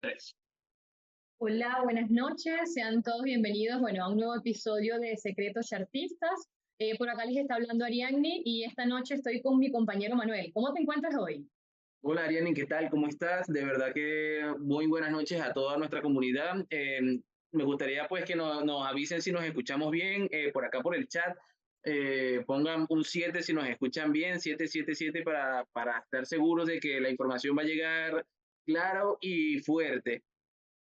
Tres. Hola, buenas noches, sean todos bienvenidos, bueno, a un nuevo episodio de Secretos Chartistas. Por acá les está hablando Ariadne y esta noche estoy con mi compañero Manuel. ¿Cómo te encuentras hoy? Hola Ariane, ¿qué tal? ¿Cómo estás? De verdad que muy buenas noches a toda nuestra comunidad. Me gustaría pues que nos avisen si nos escuchamos bien por acá por el chat. Pongan un 7 si nos escuchan bien, 777 para estar seguros de que la información va a llegar claro y fuerte.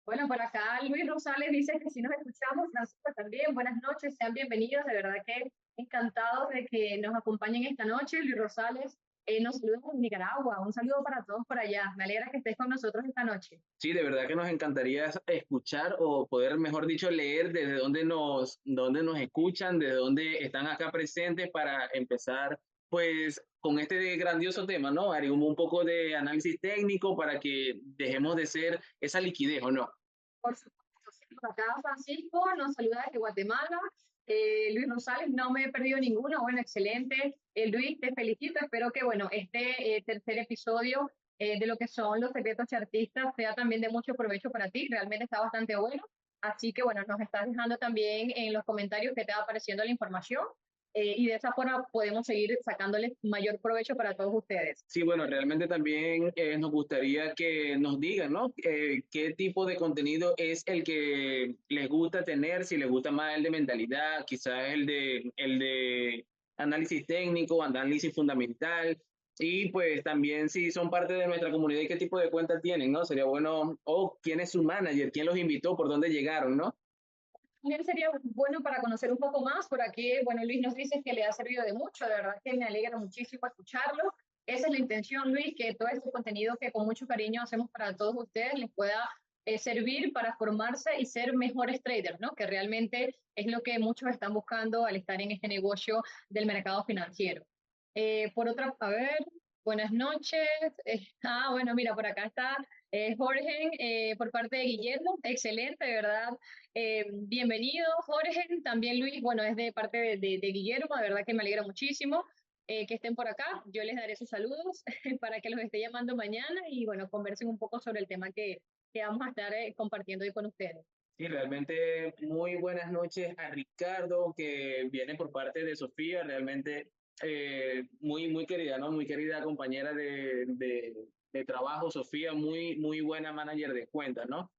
Bueno, por acá Luis Rosales dice que si nos escuchamos, Francisco también, buenas noches, sean bienvenidos, de verdad que encantados de que nos acompañen esta noche. Luis Rosales nos saluda desde Nicaragua, un saludo para todos por allá, me alegra que estés con nosotros esta noche. Sí, de verdad que nos encantaría escuchar o poder, mejor dicho, leer desde dónde nos escuchan, desde dónde están acá presentes para empezar, pues, con este grandioso tema, ¿no? Haremos un poco de análisis técnico para que dejemos de ser esa liquidez, ¿o no? Por supuesto, sí, por acá Francisco nos saluda desde Guatemala. Luis Rosales, no me he perdido ninguno. Bueno, excelente. Luis, te felicito. Espero que, bueno, este tercer episodio de lo que son los secretos chartistas sea también de mucho provecho para ti. Realmente está bastante bueno. Así que, bueno, nos estás dejando también en los comentarios que te va apareciendo la información. Y de esa forma podemos seguir sacándoles mayor provecho para todos ustedes. Sí, bueno, realmente también nos gustaría que nos digan, ¿no? ¿Qué tipo de contenido es el que les gusta tener? Si les gusta más el de mentalidad, quizás el de análisis técnico, análisis fundamental, y pues también si son parte de nuestra comunidad y qué tipo de cuenta tienen, ¿no? Sería bueno, o quién es su manager, quién los invitó, por dónde llegaron, ¿no? También sería bueno para conocer un poco más. Por aquí, bueno, Luis nos dice que le ha servido de mucho, de verdad que me alegra muchísimo escucharlo. Esa es la intención, Luis, que todo este contenido que con mucho cariño hacemos para todos ustedes les pueda servir para formarse y ser mejores traders, ¿no? Que realmente es lo que muchos están buscando al estar en este negocio del mercado financiero. Por otra, a ver, buenas noches. Bueno, mira, por acá está Jorge, por parte de Guillermo. Excelente, de verdad. Bienvenido, Jorge. También Luis, bueno, es de parte de Guillermo, de verdad que me alegra muchísimo que estén por acá. Yo les daré sus saludos para que los esté llamando mañana y bueno, conversen un poco sobre el tema que vamos a estar compartiendo hoy con ustedes. Sí, realmente muy buenas noches a Ricardo, que viene por parte de Sofía, realmente muy querida, ¿no? Muy querida compañera de trabajo, Sofía, muy buena manager de cuentas, ¿no?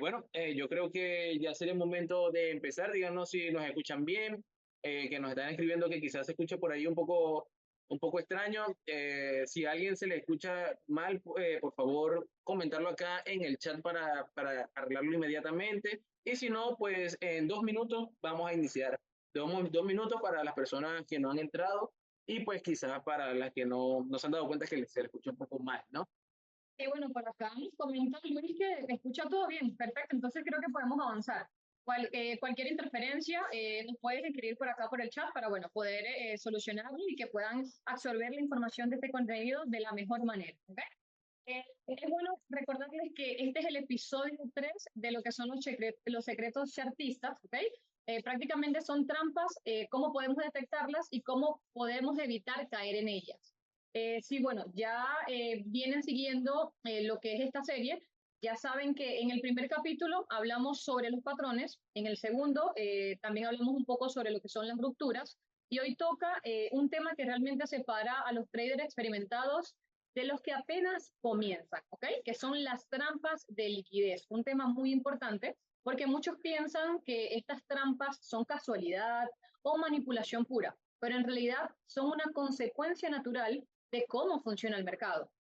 Bueno, yo creo que ya sería el momento de empezar, díganos si nos escuchan bien, que nos están escribiendo que quizás se escuche por ahí un poco extraño. Si a alguien se le escucha mal, por favor, comentarlo acá en el chat para arreglarlo inmediatamente. Y si no, pues en 2 minutos vamos a iniciar. 2 minutos para las personas que no han entrado y pues quizás para las que no se han dado cuenta que se le escucha un poco mal, ¿no? Y bueno, por acá nos comenta Luis que escucha todo bien, perfecto, entonces creo que podemos avanzar. Cualquier interferencia nos puedes escribir por acá por el chat para bueno, poder solucionarlo y que puedan absorber la información de este contenido de la mejor manera. ¿Okay? Es bueno recordarles que este es el episodio 3 de lo que son los secretos chartistas, ¿ok? Prácticamente son trampas, cómo podemos detectarlas y cómo podemos evitar caer en ellas. Sí, bueno, ya vienen siguiendo lo que es esta serie. Ya saben que en el primer capítulo hablamos sobre los patrones, en el segundo también hablamos un poco sobre lo que son las rupturas y hoy toca un tema que realmente separa a los traders experimentados de los que apenas comienzan, ¿ok? Que son las trampas de liquidez, un tema muy importante porque muchos piensan que estas trampas son casualidad o manipulación pura, pero en realidad son una consecuencia natural de cómo funciona el mercado.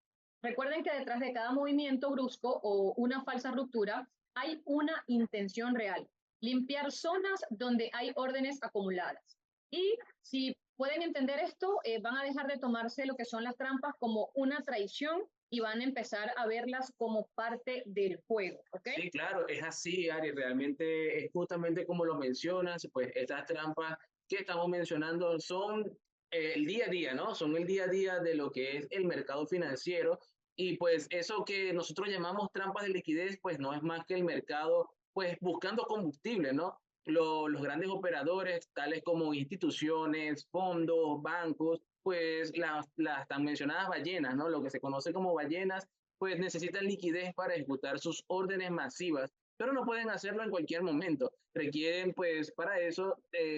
Recuerden que detrás de cada movimiento brusco o una falsa ruptura hay una intención real, limpiar zonas donde hay órdenes acumuladas. Y si pueden entender esto, van a dejar de tomarse lo que son las trampas como una traición y van a empezar a verlas como parte del juego, ¿ok? Sí, claro, es así, Ari, realmente es justamente como lo mencionas, pues estas trampas que estamos mencionando son el día a día, ¿no? Son el día a día de lo que es el mercado financiero y pues eso que nosotros llamamos trampas de liquidez, pues no es más que el mercado, pues buscando combustible, ¿no? Los grandes operadores, tales como instituciones, fondos, bancos, pues las tan mencionadas ballenas, ¿no? Lo que se conoce como ballenas pues necesitan liquidez para ejecutar sus órdenes masivas, pero no pueden hacerlo en cualquier momento. Requieren, pues, para eso,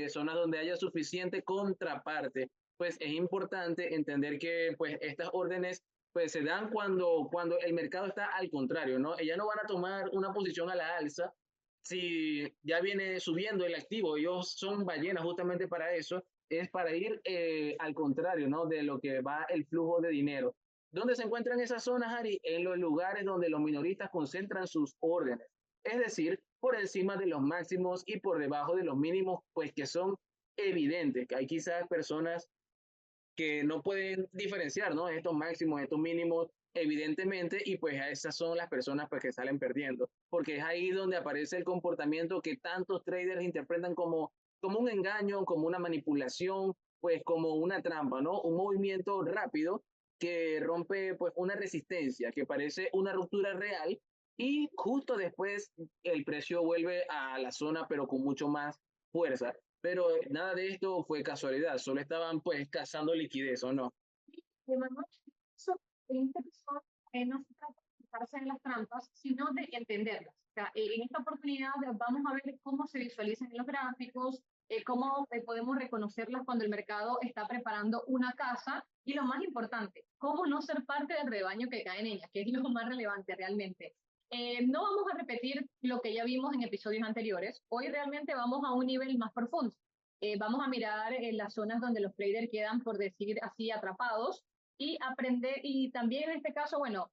zonas donde haya suficiente contraparte. Pues es importante entender que, pues, estas órdenes, pues, se dan cuando el mercado está al contrario, ¿no? Ellas no van a tomar una posición a la alza si ya viene subiendo el activo. Ellos son ballenas justamente para eso, es para ir al contrario, ¿no? De lo que va el flujo de dinero. ¿Dónde se encuentran esas zonas, Ari? En los lugares donde los minoristas concentran sus órdenes, es decir, por encima de los máximos y por debajo de los mínimos, pues que son evidentes, que hay quizás personas que no pueden diferenciar, ¿no? Estos máximos, estos mínimos, evidentemente, y pues a esas son las personas pues, que salen perdiendo, porque es ahí donde aparece el comportamiento que tantos traders interpretan como un engaño, como una manipulación, pues como una trampa, ¿no? Un movimiento rápido que rompe pues una resistencia, que parece una ruptura real y justo después el precio vuelve a la zona, pero con mucho más fuerza. Pero nada de esto fue casualidad, solo estaban pues cazando liquidez, ¿o no? De Manuel, eso, en este episodio no se trata de fijarse en las trampas, sino de entenderlas. O sea, en esta oportunidad vamos a ver cómo se visualizan en los gráficos, cómo podemos reconocerlas cuando el mercado está preparando una casa y lo más importante, cómo no ser parte del rebaño que cae en ella, que es lo más relevante realmente. No vamos a repetir lo que ya vimos en episodios anteriores. Hoy realmente vamos a un nivel más profundo. Vamos a mirar las zonas donde los traders quedan, por decir así, atrapados y aprender, y también en este caso, bueno,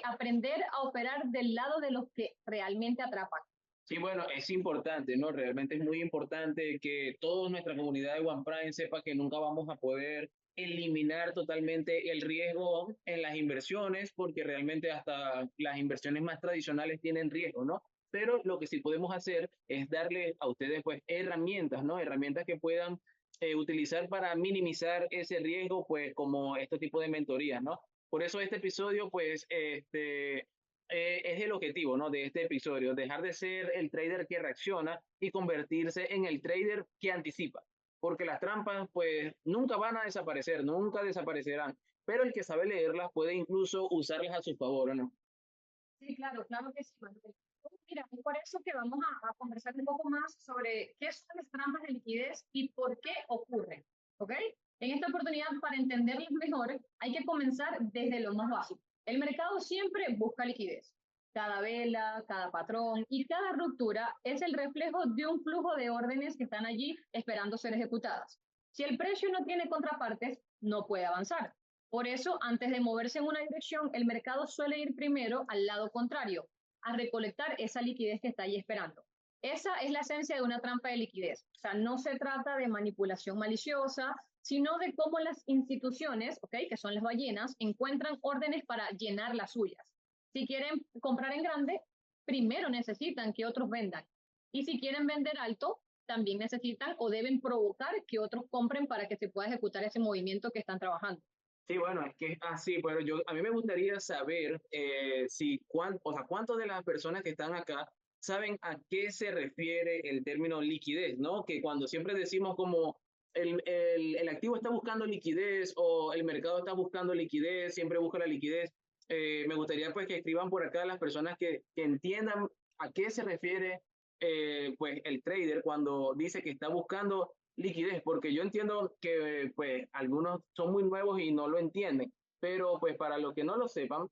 aprender a operar del lado de los que realmente atrapan. Sí, bueno, es importante, ¿no? Realmente es muy importante que toda nuestra comunidad de One Prime sepa que nunca vamos a poder eliminar totalmente el riesgo en las inversiones, porque realmente hasta las inversiones más tradicionales tienen riesgo, ¿no? Pero lo que sí podemos hacer es darle a ustedes, pues, herramientas, ¿no? Herramientas que puedan utilizar para minimizar ese riesgo, pues, como este tipo de mentorías, ¿no? Por eso este episodio, pues, es el objetivo, ¿no? De este episodio, dejar de ser el trader que reacciona y convertirse en el trader que anticipa, porque las trampas pues nunca van a desaparecer, nunca desaparecerán, pero el que sabe leerlas puede incluso usarlas a su favor, ¿no? Sí, claro, claro que sí, Manuel. Mira, es por eso que vamos a conversar un poco más sobre qué son las trampas de liquidez y por qué ocurren, ¿ok? En esta oportunidad, para entenderlas mejor, hay que comenzar desde lo más básico. El mercado siempre busca liquidez. Cada vela, cada patrón y cada ruptura es el reflejo de un flujo de órdenes que están allí esperando ser ejecutadas. Si el precio no tiene contrapartes, no puede avanzar. Por eso, antes de moverse en una dirección, el mercado suele ir primero al lado contrario, a recolectar esa liquidez que está ahí esperando. Esa es la esencia de una trampa de liquidez. O sea, no se trata de manipulación maliciosa, sino de cómo las instituciones, ¿okay?, que son las ballenas, encuentran órdenes para llenar las suyas. Si quieren comprar en grande, primero necesitan que otros vendan. Y si quieren vender alto, también necesitan o deben provocar que otros compren para que se pueda ejecutar ese movimiento que están trabajando. Sí, bueno, es que es así, pero a mí me gustaría saber o sea, cuántas de las personas que están acá saben a qué se refiere el término liquidez, ¿no? Que cuando siempre decimos como el activo está buscando liquidez o el mercado está buscando liquidez, siempre busca la liquidez. Me gustaría pues que escriban por acá las personas que entiendan a qué se refiere pues el trader cuando dice que está buscando liquidez, porque yo entiendo que pues algunos son muy nuevos y no lo entienden, pero pues para los que no lo sepan,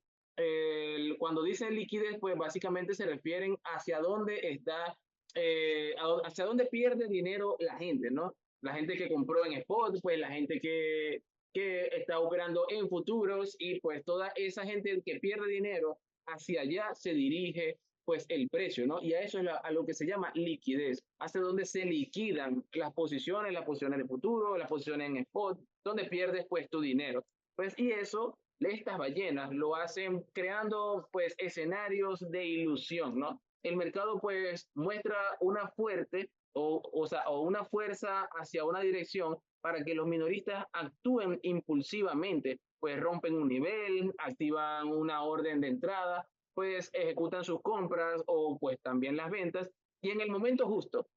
cuando dicen liquidez, pues básicamente se refieren hacia dónde está, hacia dónde pierde dinero la gente, ¿no? La gente que compró en spot, pues la gente que está operando en futuros y pues toda esa gente que pierde dinero, hacia allá se dirige pues el precio, ¿no? Y a eso es a lo que se llama liquidez, hacia donde se liquidan las posiciones de futuro, las posiciones en spot, donde pierdes pues tu dinero. Pues y eso, estas ballenas lo hacen creando pues escenarios de ilusión, ¿no? El mercado pues muestra una fuerte o una fuerza hacia una dirección para que los minoristas actúen impulsivamente, pues rompen un nivel, activan una orden de entrada, pues ejecutan sus compras o pues también las ventas y en el momento justo,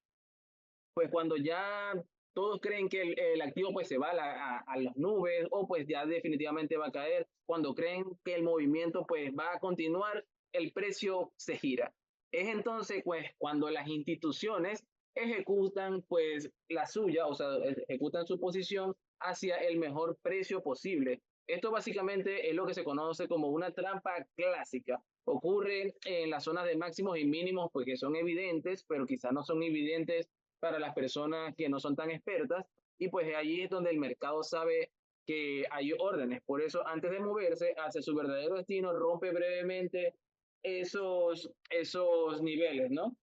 pues cuando ya todos creen que el activo pues se va a las nubes o pues ya definitivamente va a caer. Cuando creen que el movimiento pues va a continuar, el precio se gira. Es entonces pues cuando las instituciones ejecutan pues la suya, o sea, ejecutan su posición hacia el mejor precio posible. Esto básicamente es lo que se conoce como una trampa clásica. Ocurre en las zonas de máximos y mínimos, pues que son evidentes, pero quizás no son evidentes para las personas que no son tan expertas. Y pues allí es donde el mercado sabe que hay órdenes. Por eso, antes de moverse hacia su verdadero destino, rompe brevemente esos niveles, ¿no?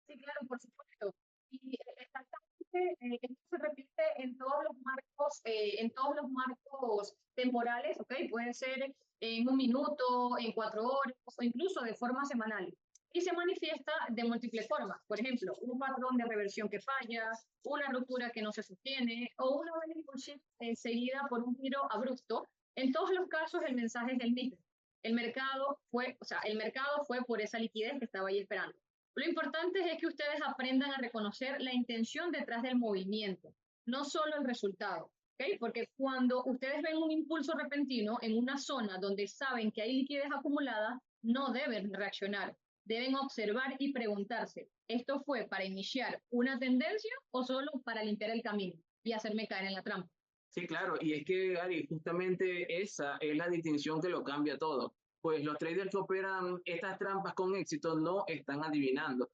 Sí, claro, por supuesto. Y exactamente, esto se repite en todos los marcos temporales, ¿ok? Puede ser en un minuto, en 4 horas o incluso de forma semanal. Y se manifiesta de múltiples formas. Por ejemplo, un patrón de reversión que falla, una ruptura que no se sostiene o una vela impulsiva seguida por un giro abrupto. En todos los casos, el mensaje es el mismo. El mercado fue por esa liquidez que estaba ahí esperando. Lo importante es que ustedes aprendan a reconocer la intención detrás del movimiento, no solo el resultado. ¿Okay? Porque cuando ustedes ven un impulso repentino en una zona donde saben que hay liquidez acumulada, no deben reaccionar. Deben observar y preguntarse, ¿esto fue para iniciar una tendencia o solo para limpiar el camino y hacerme caer en la trampa? Sí, claro, y es que, Ari, justamente esa es la distinción que lo cambia todo. Pues los traders que operan estas trampas con éxito no están adivinando,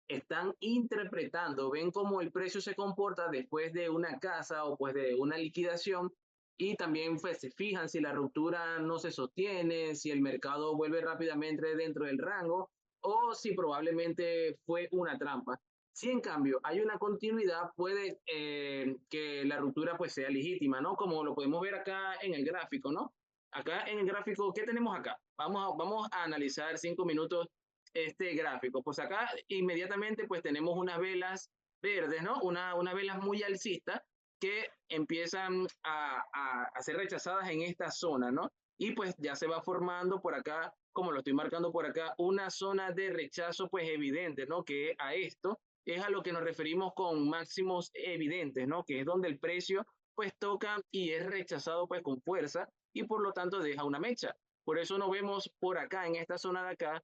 están interpretando, ven cómo el precio se comporta después de una casa o pues de una liquidación y también pues se fijan si la ruptura no se sostiene, si el mercado vuelve rápidamente dentro del rango o si probablemente fue una trampa. Si en cambio hay una continuidad, puede que la ruptura pues sea legítima, ¿no? Como lo podemos ver acá en el gráfico, ¿no? Acá en el gráfico, ¿qué tenemos acá? Vamos a analizar 5 minutos este gráfico. Pues acá inmediatamente pues tenemos unas velas verdes, ¿no? Una velas muy alcistas que empiezan a ser rechazadas en esta zona, ¿no? Y pues ya se va formando por acá, como lo estoy marcando por acá, una zona de rechazo pues evidente, ¿no? Que a esto es a lo que nos referimos con máximos evidentes, ¿no? Que es donde el precio pues toca y es rechazado pues con fuerza y por lo tanto deja una mecha. Por eso no vemos por acá, en esta zona de acá,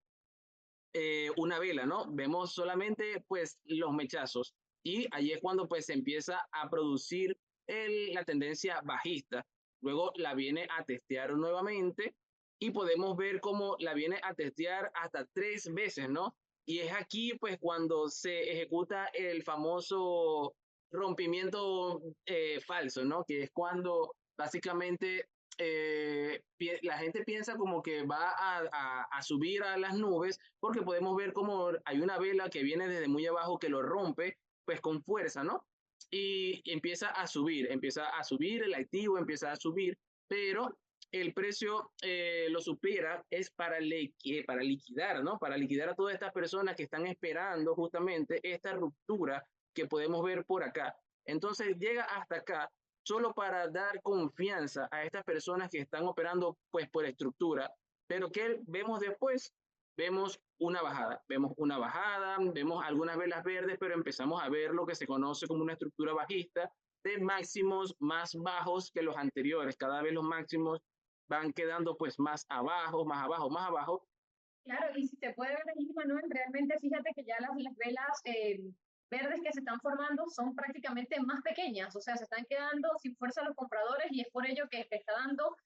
una vela, ¿no? Vemos solamente pues los mechazos y ahí es cuando pues se empieza a producir la tendencia bajista. Luego la viene a testear nuevamente y podemos ver cómo la viene a testear hasta 3 veces, ¿no? Y es aquí pues cuando se ejecuta el famoso rompimiento falso, ¿no? Que es cuando básicamente la gente piensa como que va a subir a las nubes porque podemos ver como hay una vela que viene desde muy abajo que lo rompe pues con fuerza, ¿no? Y empieza a subir el activo, empieza a subir, pero el precio lo supera es para liquidar, ¿no? Para liquidar a todas estas personas que están esperando justamente esta ruptura que podemos ver por acá. Entonces llega hasta acá solo para dar confianza a estas personas que están operando pues por estructura, pero ¿qué vemos después? Vemos una bajada, vemos algunas velas verdes, pero empezamos a ver lo que se conoce como una estructura bajista de máximos más bajos que los anteriores. Cada vez los máximos van quedando pues más abajo, más abajo, más abajo. Claro, y si se puede ver ahí, Manuel, realmente fíjate que ya las velas verdes que se están formando son prácticamente más pequeñas, o sea, se están quedando sin fuerza los compradores y es por ello que está dando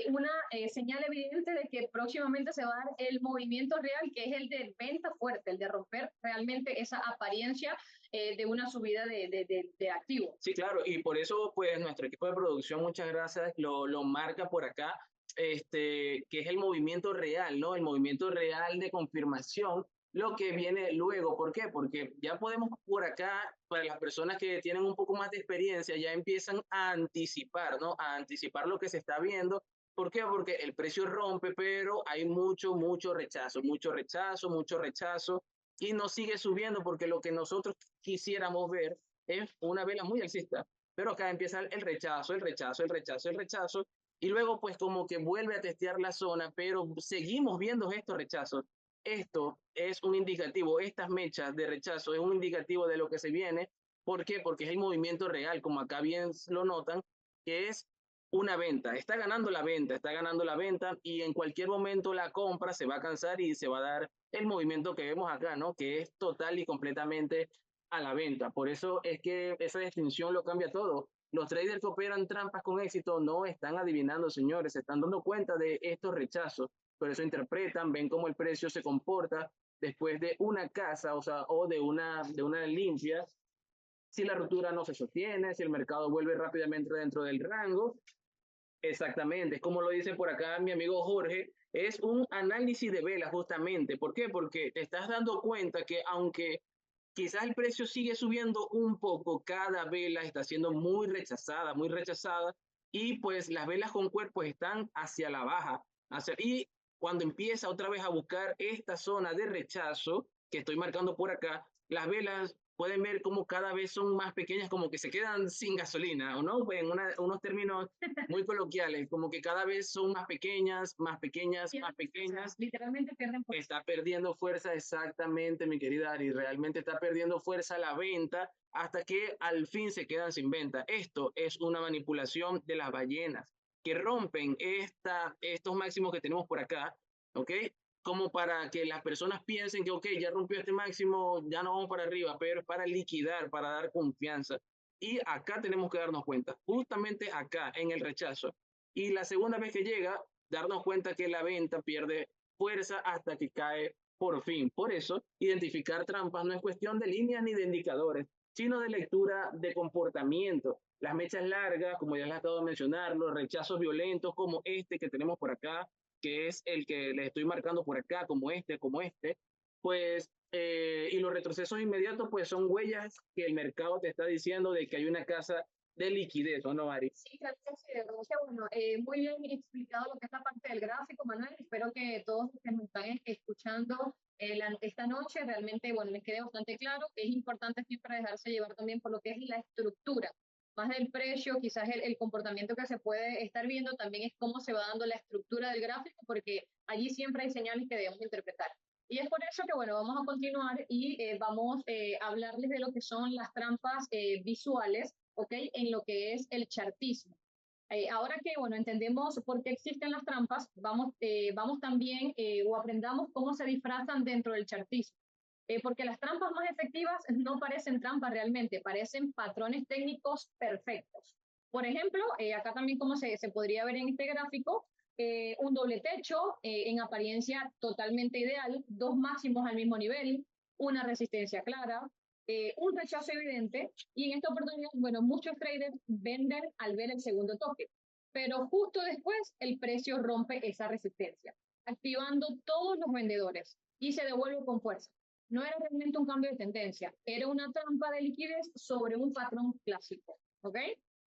una señal evidente de que próximamente se va a dar el movimiento real, que es el de venta fuerte, el de romper realmente esa apariencia de una subida de activos. Sí, claro, y por eso pues nuestro equipo de producción, muchas gracias, lo marca por acá, que es el movimiento real, ¿no? El movimiento real de confirmación, lo que viene luego. ¿Por qué? Porque ya podemos por acá, para las personas que tienen un poco más de experiencia, ya empiezan a anticipar, ¿no? A anticipar lo que se está viendo. ¿Por qué? Porque el precio rompe, pero hay mucho rechazo, mucho rechazo, y no sigue subiendo porque lo que nosotros quisiéramos ver es una vela muy alcista, pero acá empieza el rechazo, el rechazo, y luego pues como que vuelve a testear la zona, pero seguimos viendo estos rechazos. Esto es un indicativo, estas mechas de rechazo es un indicativo de lo que se viene ¿Por qué? Porque es el movimiento real, como acá bien lo notan, que es una venta. Está ganando la venta, está ganando la venta y en cualquier momento la compra se va a cansar y se va a dar el movimiento que vemos acá, ¿no? Que es total y completamente a la venta. Por eso es que esa distinción lo cambia todo. Los traders que operan trampas con éxito no están adivinando, señores, se están dando cuenta de estos rechazos. Por eso interpretan, ven cómo el precio se comporta después de una casa, o sea, o de una limpia, si la ruptura no se sostiene, si el mercado vuelve rápidamente dentro del rango. Exactamente, es como lo dice por acá mi amigo Jorge, es un análisis de velas justamente. ¿Por qué? Porque te estás dando cuenta que aunque quizás el precio sigue subiendo un poco, cada vela está siendo muy rechazada, y pues las velas con cuerpos están hacia la baja. Y cuando empieza otra vez a buscar esta zona de rechazo que estoy marcando por acá, las velas pueden ver como cada vez son más pequeñas, como que se quedan sin gasolina, ¿o no? En unos términos muy coloquiales, como que cada vez son más pequeñas, más pequeñas, más pequeñas. Literalmente pierden fuerza. Está perdiendo fuerza exactamente, mi querida Ari, realmente está perdiendo fuerza la venta hasta que al fin se quedan sin venta. Esto es una manipulación de las ballenas que rompen estos máximos que tenemos por acá, ¿ok? Como para que las personas piensen que, ok, ya rompió este máximo, ya no vamos para arriba, pero es para liquidar, para dar confianza. Y acá tenemos que darnos cuenta, justamente acá, en el rechazo. Y la segunda vez que llega, darnos cuenta que la venta pierde fuerza hasta que cae por fin. Por eso, identificar trampas no es cuestión de líneas ni de indicadores, sino de lectura de comportamiento. Las mechas largas, como ya les acabo de mencionar, los rechazos violentos como este que tenemos por acá, que es el que les estoy marcando por acá, como este, pues, y los retrocesos inmediatos, pues son huellas que el mercado te está diciendo de que hay una casa de liquidez, ¿o no, Ari? Sí, claro que sí, de verdad que bueno, muy bien explicado lo que es la parte del gráfico, Manuel. Espero que todos los que nos están escuchando esta noche realmente, bueno, les quede bastante claro. Es importante siempre dejarse llevar también por lo que es la estructura, más del precio, quizás el comportamiento que se puede estar viendo también es cómo se va dando la estructura del gráfico, porque allí siempre hay señales que debemos interpretar. Y es por eso que, bueno, vamos a continuar y vamos a hablarles de lo que son las trampas visuales, ¿ok? En lo que es el chartismo. Ahora que, bueno, entendemos por qué existen las trampas, vamos también o aprendamos cómo se disfrazan dentro del chartismo. Porque las trampas más efectivas no parecen trampas realmente, parecen patrones técnicos perfectos. Por ejemplo, acá también como se podría ver en este gráfico, un doble techo en apariencia totalmente ideal, dos máximos al mismo nivel, una resistencia clara, un rechazo evidente y en esta oportunidad, bueno, muchos traders venden al ver el segundo toque, pero justo después el precio rompe esa resistencia, activando todos los vendedores y se devuelve con fuerza. No era realmente un cambio de tendencia, era una trampa de liquidez sobre un patrón clásico, ¿ok?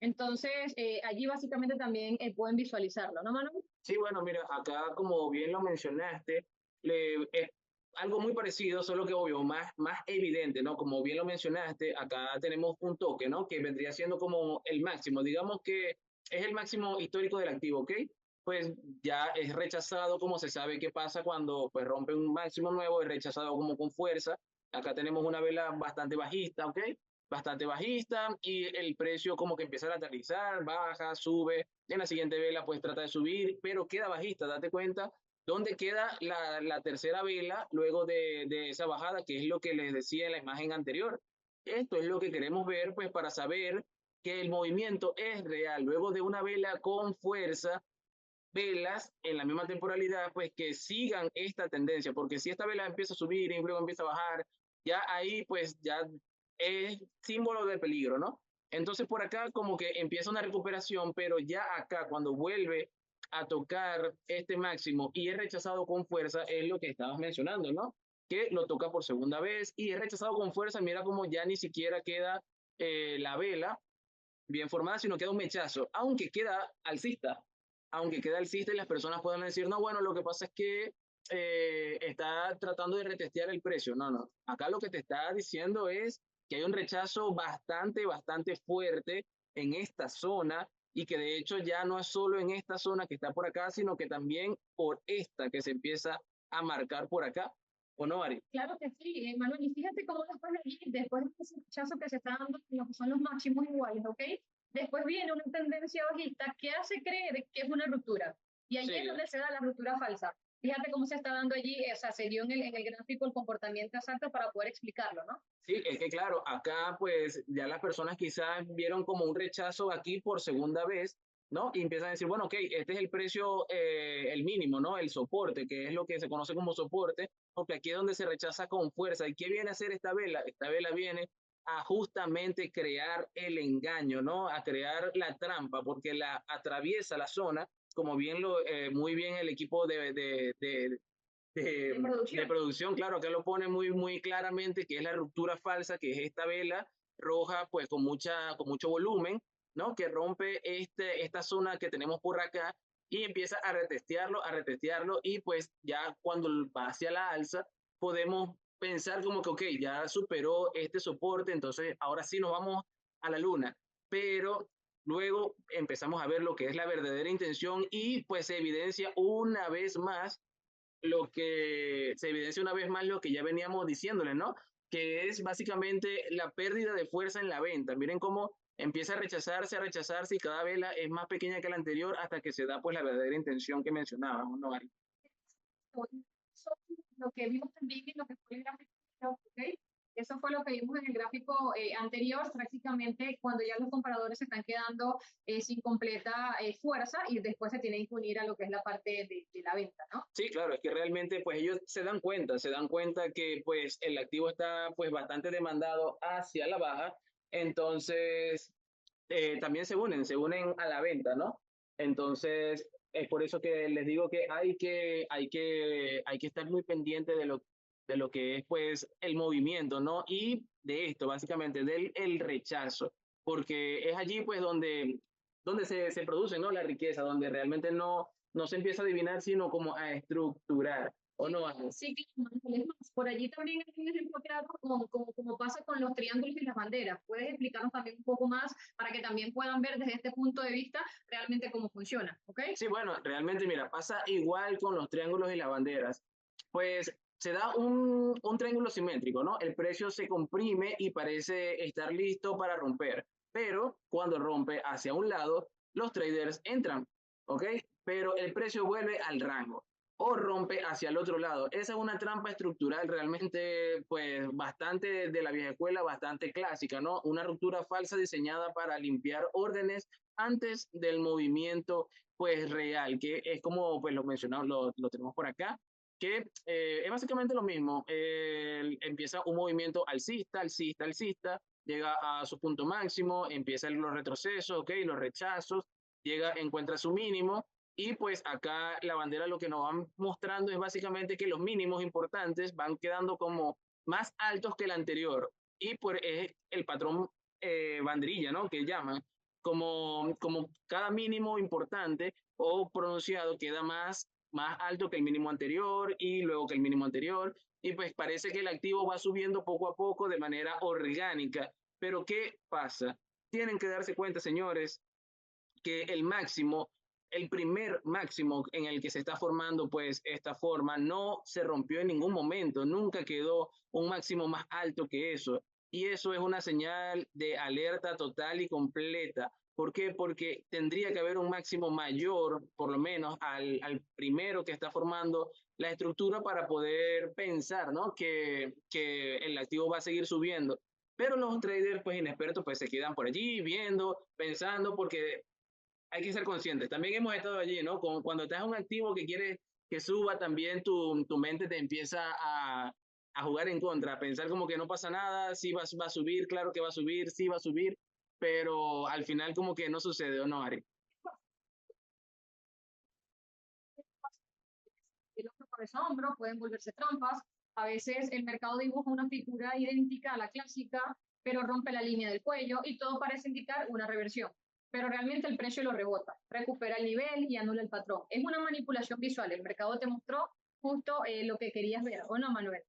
Entonces, allí básicamente también pueden visualizarlo, ¿no, Manu? Sí, bueno, mira, acá como bien lo mencionaste, es algo muy parecido, solo que obvio, más evidente, ¿no? Como bien lo mencionaste, acá tenemos un toque, ¿no? Que vendría siendo como el máximo, digamos que es el máximo histórico del activo, ¿ok? Pues ya es rechazado, como se sabe qué pasa cuando pues rompe un máximo nuevo, es rechazado como con fuerza. Acá tenemos una vela bastante bajista, ¿ok? Bastante bajista y el precio como que empieza a lateralizar, baja, sube, en la siguiente vela pues trata de subir, pero queda bajista, date cuenta dónde queda la tercera vela luego de esa bajada, que es lo que les decía en la imagen anterior. Esto es lo que queremos ver pues para saber que el movimiento es real. Luego de una vela con fuerza, velas en la misma temporalidad, pues que sigan esta tendencia, porque si esta vela empieza a subir y luego empieza a bajar, ya ahí pues ya es símbolo de peligro, ¿no? Entonces por acá como que empieza una recuperación, pero ya acá cuando vuelve a tocar este máximo y es rechazado con fuerza, es lo que estabas mencionando, ¿no? Que lo toca por segunda vez y es rechazado con fuerza, mira como ya ni siquiera queda la vela bien formada, sino queda un mechazo, aunque queda alcista y las personas pueden decir, no, bueno, lo que pasa es que está tratando de retestear el precio. No, no, acá lo que te está diciendo es que hay un rechazo bastante fuerte en esta zona y que de hecho ya no es solo en esta zona que está por acá, sino que también por esta que se empieza a marcar por acá. ¿o no, Ari? Claro que sí, Manuel, y fíjate cómo después de allí, después de ese rechazo que se está dando en lo que son los máximos iguales, ¿ok? Después viene una tendencia bajista que hace creer que es una ruptura. Y allí es Sí, donde se da la ruptura falsa. Fíjate cómo se está dando allí, o sea, se dio en el gráfico el comportamiento exacto para poder explicarlo, ¿no? sí, es que claro, acá pues ya las personas quizás vieron como un rechazo aquí por segunda vez, ¿no? Y empiezan a decir, bueno, ok, este es el precio, el mínimo, ¿no? El soporte, que es lo que se conoce como soporte, porque aquí es donde se rechaza con fuerza. ¿Y qué viene a hacer esta vela? Esta vela viene a justamente crear el engaño, ¿no? A crear la trampa, porque la atraviesa la zona, como bien muy bien el equipo De de producción. producción, claro, que lo pone muy, muy claramente, que es la ruptura falsa, que es esta vela roja, pues con mucho volumen, ¿no? Que rompe esta zona que tenemos por acá y empieza a retestearlo, y pues ya cuando va hacia la alza, podemos pensar como que, ok, ya superó este soporte, entonces ahora sí nos vamos a la luna, pero luego empezamos a ver lo que es la verdadera intención y pues se evidencia una vez más lo que se evidencia una vez más lo que ya veníamos diciéndole, ¿no? Que es básicamente la pérdida de fuerza en la venta. Miren cómo empieza a rechazarse y cada vela es más pequeña que la anterior hasta que se da pues la verdadera intención que mencionábamos, ¿no, Ari? Eso lo que vimos también en lo que fue el gráfico, ¿ok? Eso fue lo que vimos en el gráfico anterior, prácticamente cuando ya los compradores se están quedando sin completa fuerza y después se tienen que unir a lo que es la parte de la venta, ¿no? Sí, claro, es que realmente pues ellos se dan cuenta que pues el activo está pues bastante demandado hacia la baja, entonces también se unen a la venta, ¿no? Entonces, es por eso que les digo que hay que estar muy pendiente de lo que es, pues, el movimiento, ¿no? Y de esto, básicamente, del el rechazo, porque es allí, pues, donde se produce, ¿no? La riqueza, donde realmente no se empieza a adivinar, sino como a estructurar, ¿o Sí, no? Ángel? sí, claro, es más, por allí también hay un ejemplo claro como pasa con los triángulos y las banderas. ¿Puedes explicarnos también un poco más para que también puedan ver desde este punto de vista realmente cómo funciona? ¿Ok? Sí, bueno, realmente, mira, pasa igual con los triángulos y las banderas. Pues se da un triángulo simétrico, ¿no? El precio se comprime y parece estar listo para romper, pero cuando rompe hacia un lado, los traders entran, ¿ok? Pero el precio vuelve al rango o rompe hacia el otro lado. Esa es una trampa estructural realmente, pues, bastante de la vieja escuela, bastante clásica, ¿no? Una ruptura falsa diseñada para limpiar órdenes antes del movimiento pues real, que es como pues lo mencionamos, lo tenemos por acá, que es básicamente lo mismo. Empieza un movimiento alcista, alcista, alcista, llega a su punto máximo, empiezan los retrocesos, okay, los rechazos, llega, encuentra su mínimo, y pues acá la bandera lo que nos van mostrando es básicamente que los mínimos importantes van quedando como más altos que el anterior, y pues es el patrón banderilla, ¿no? Que llaman, como cada mínimo importante o pronunciado queda más alto que el mínimo anterior y luego que el mínimo anterior, y pues parece que el activo va subiendo poco a poco de manera orgánica. Pero ¿qué pasa? Tienen que darse cuenta, señores, que el máximo, el primer máximo en el que se está formando pues esta forma no se rompió en ningún momento, nunca quedó un máximo más alto que eso. Y eso es una señal de alerta total y completa. ¿Por qué? Porque tendría que haber un máximo mayor, por lo menos, al primero que está formando la estructura para poder pensar, ¿no? Que el activo va a seguir subiendo. Pero los traders, pues inexpertos, pues se quedan por allí viendo, pensando, porque hay que ser conscientes. También hemos estado allí, ¿no? Cuando estás en un activo que quieres que suba, también tu mente te empieza a jugar en contra, a pensar como que no pasa nada, sí va a subir, claro que va a subir, sí va a subir, pero al final como que no sucede, ¿o no, Ari? El hombro con ese hombro, pueden volverse trampas. A veces el mercado dibuja una figura idéntica a la clásica, pero rompe la línea del cuello y todo parece indicar una reversión. Pero realmente el precio lo rebota, recupera el nivel y anula el patrón. Es una manipulación visual. El mercado te mostró justo lo que querías ver, ¿o no, Manuel?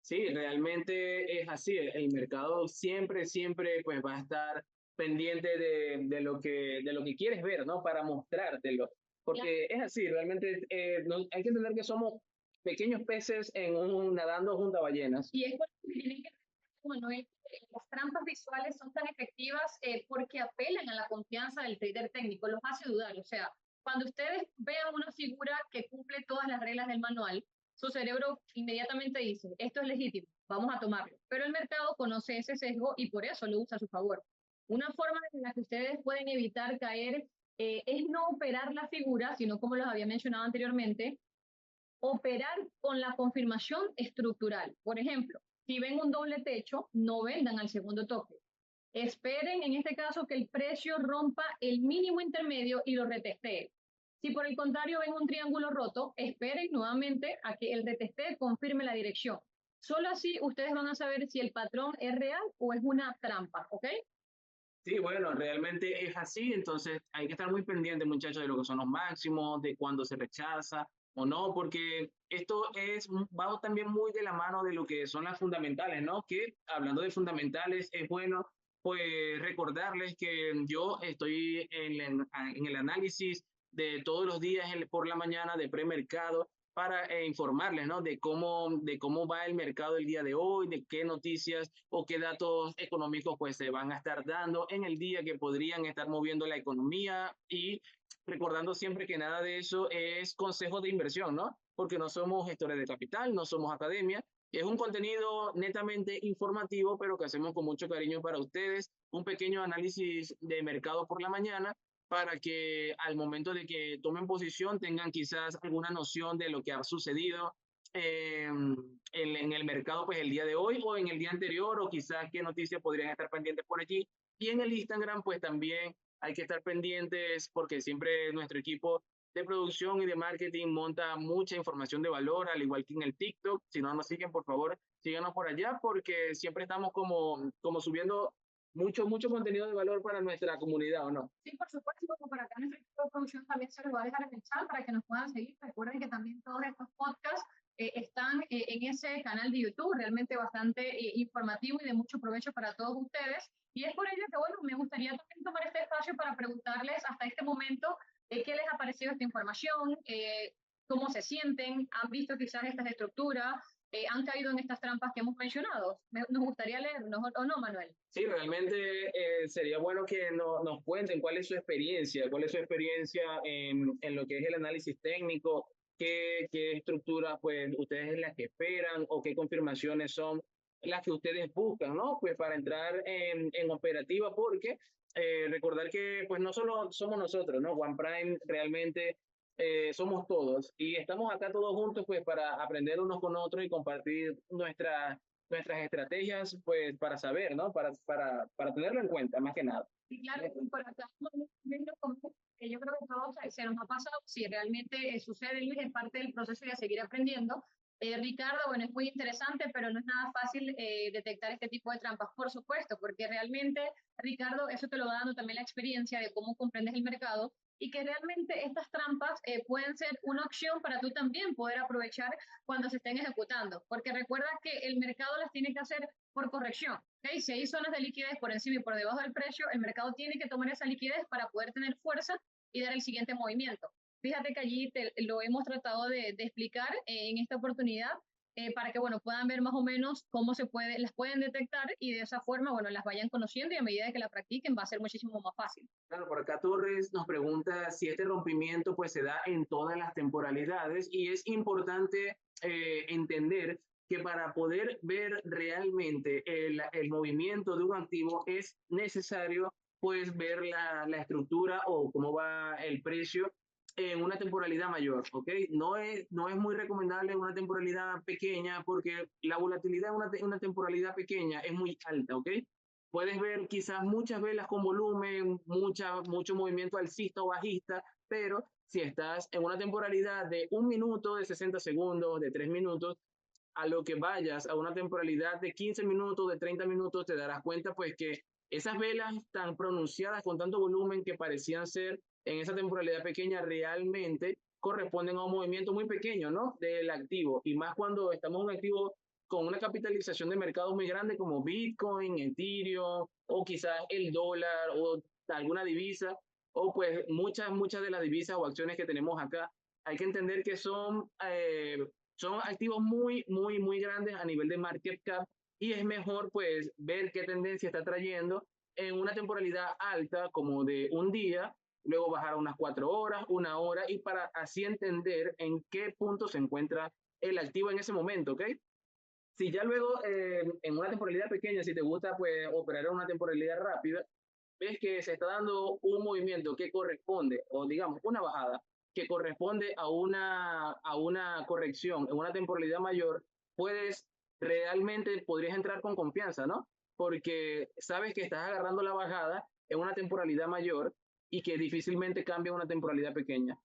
Sí, realmente es así. El mercado siempre, siempre pues va a estar pendiente de lo que quieres ver, ¿no? Para mostrártelo. Claro. Porque es así, realmente hay que entender que somos pequeños peces nadando junto a ballenas. Y es por eso que tienen que, Manuel, las trampas visuales son tan efectivas porque apelan a la confianza del trader técnico, los hace dudar. O sea, cuando ustedes vean una figura que cumple todas las reglas del manual, su cerebro inmediatamente dice, esto es legítimo, vamos a tomarlo. Pero el mercado conoce ese sesgo y por eso lo usa a su favor. Una forma en la que ustedes pueden evitar caer es no operar la figura, sino como los había mencionado anteriormente, operar con la confirmación estructural. Por ejemplo, si ven un doble techo, no vendan al segundo toque. Esperen, en este caso, que el precio rompa el mínimo intermedio y lo retestee. Si por el contrario ven un triángulo roto, esperen nuevamente a que el retestee confirme la dirección. Solo así ustedes van a saber si el patrón es real o es una trampa, ¿ok? Sí, bueno, realmente es así, entonces hay que estar muy pendiente, muchachos, de lo que son los máximos, de cuándo se rechaza o no, porque esto va también muy de la mano de lo que son las fundamentales, ¿no? Que hablando de fundamentales, es bueno pues recordarles que yo estoy en el análisis de todos los días por la mañana de premercado para informarles, ¿no? De cómo va el mercado el día de hoy, de qué noticias o qué datos económicos pues se van a estar dando en el día que podrían estar moviendo la economía y recordando siempre que nada de eso es consejo de inversión, ¿no? Porque no somos gestores de capital, no somos academia, es un contenido netamente informativo, pero que hacemos con mucho cariño para ustedes, un pequeño análisis de mercado por la mañana para que al momento de que tomen posición tengan quizás alguna noción de lo que ha sucedido en el mercado pues el día de hoy o en el día anterior o quizás qué noticias podrían estar pendientes por allí. Y en el Instagram pues también hay que estar pendientes porque siempre nuestro equipo de producción y de marketing monta mucha información de valor, al igual que en el TikTok. Si no nos siguen, por favor, síganos por allá porque siempre estamos como subiendo mucho contenido de valor para nuestra comunidad, ¿o no? Sí, por supuesto, como por acá en nuestro equipo de producción también se los va a dejar en el chat para que nos puedan seguir. Recuerden que también todos estos podcasts están en ese canal de YouTube, realmente bastante informativo y de mucho provecho para todos ustedes. Y es por ello que, bueno, me gustaría también tomar este espacio para preguntarles hasta este momento qué les ha parecido esta información, cómo se sienten, han visto quizás estas estructuras, han caído en estas trampas que hemos mencionado. Nos gustaría leernos, ¿o no, Manuel? Sí, realmente sería bueno que nos cuenten cuál es su experiencia en lo que es el análisis técnico, qué estructuras pues ustedes es las que esperan o qué confirmaciones son las que ustedes buscan, ¿no? Pues para entrar en operativa, porque recordar que pues no solo somos nosotros, ¿no? One Prime realmente somos todos y estamos acá todos juntos pues para aprender unos con otros y compartir nuestras estrategias, pues para saber, ¿no? Para tenerlo en cuenta, más que nada. Y claro, por acá viendo que yo creo que todos se nos ha pasado, si realmente sucede, Luis, es parte del proceso de seguir aprendiendo. Ricardo, bueno, es muy interesante, pero no es nada fácil detectar este tipo de trampas, por supuesto, porque realmente, Ricardo, eso te lo va dando también la experiencia de cómo comprendes el mercado y que realmente estas trampas pueden ser una opción para tú también poder aprovechar cuando se estén ejecutando, porque recuerda que el mercado las tiene que hacer por corrección. ¿Okay? Si hay zonas de liquidez por encima y por debajo del precio, el mercado tiene que tomar esa liquidez para poder tener fuerza y dar el siguiente movimiento. Fíjate que allí lo hemos tratado de explicar en esta oportunidad para que bueno, puedan ver más o menos cómo las pueden detectar y de esa forma bueno, las vayan conociendo y a medida que la practiquen va a ser muchísimo más fácil. Claro, por acá Torres nos pregunta si este rompimiento pues se da en todas las temporalidades y es importante entender que para poder ver realmente el movimiento de un activo es necesario pues ver la estructura o cómo va el precio en una temporalidad mayor, ¿ok? No es muy recomendable una temporalidad pequeña porque la volatilidad en una temporalidad pequeña es muy alta, ¿ok? Puedes ver quizás muchas velas con volumen, mucho movimiento alcista o bajista, pero si estás en una temporalidad de 1 minuto, de 60 segundos, de 3 minutos, a lo que vayas a una temporalidad de 15 minutos, de 30 minutos, te darás cuenta pues que esas velas tan pronunciadas con tanto volumen que parecían ser en esa temporalidad pequeña realmente corresponden a un movimiento muy pequeño, ¿no? Del activo. Y más cuando estamos en un activo con una capitalización de mercados muy grande como Bitcoin, Ethereum o quizás el dólar o alguna divisa o pues muchas de las divisas o acciones que tenemos acá. Hay que entender que son son activos muy, muy, muy grandes a nivel de market cap y es mejor pues ver qué tendencia está trayendo en una temporalidad alta como de un día, luego bajar a unas 4 horas, 1 hora y para así entender en qué punto se encuentra el activo en ese momento, ¿ok? Si ya luego en una temporalidad pequeña, si te gusta pues operar en una temporalidad rápida, ves que se está dando un movimiento que corresponde, o digamos una bajada, que corresponde a una corrección en una temporalidad mayor, puedes realmente podrías entrar con confianza, ¿no? Porque sabes que estás agarrando la bajada en una temporalidad mayor y que difícilmente cambia en una temporalidad pequeña.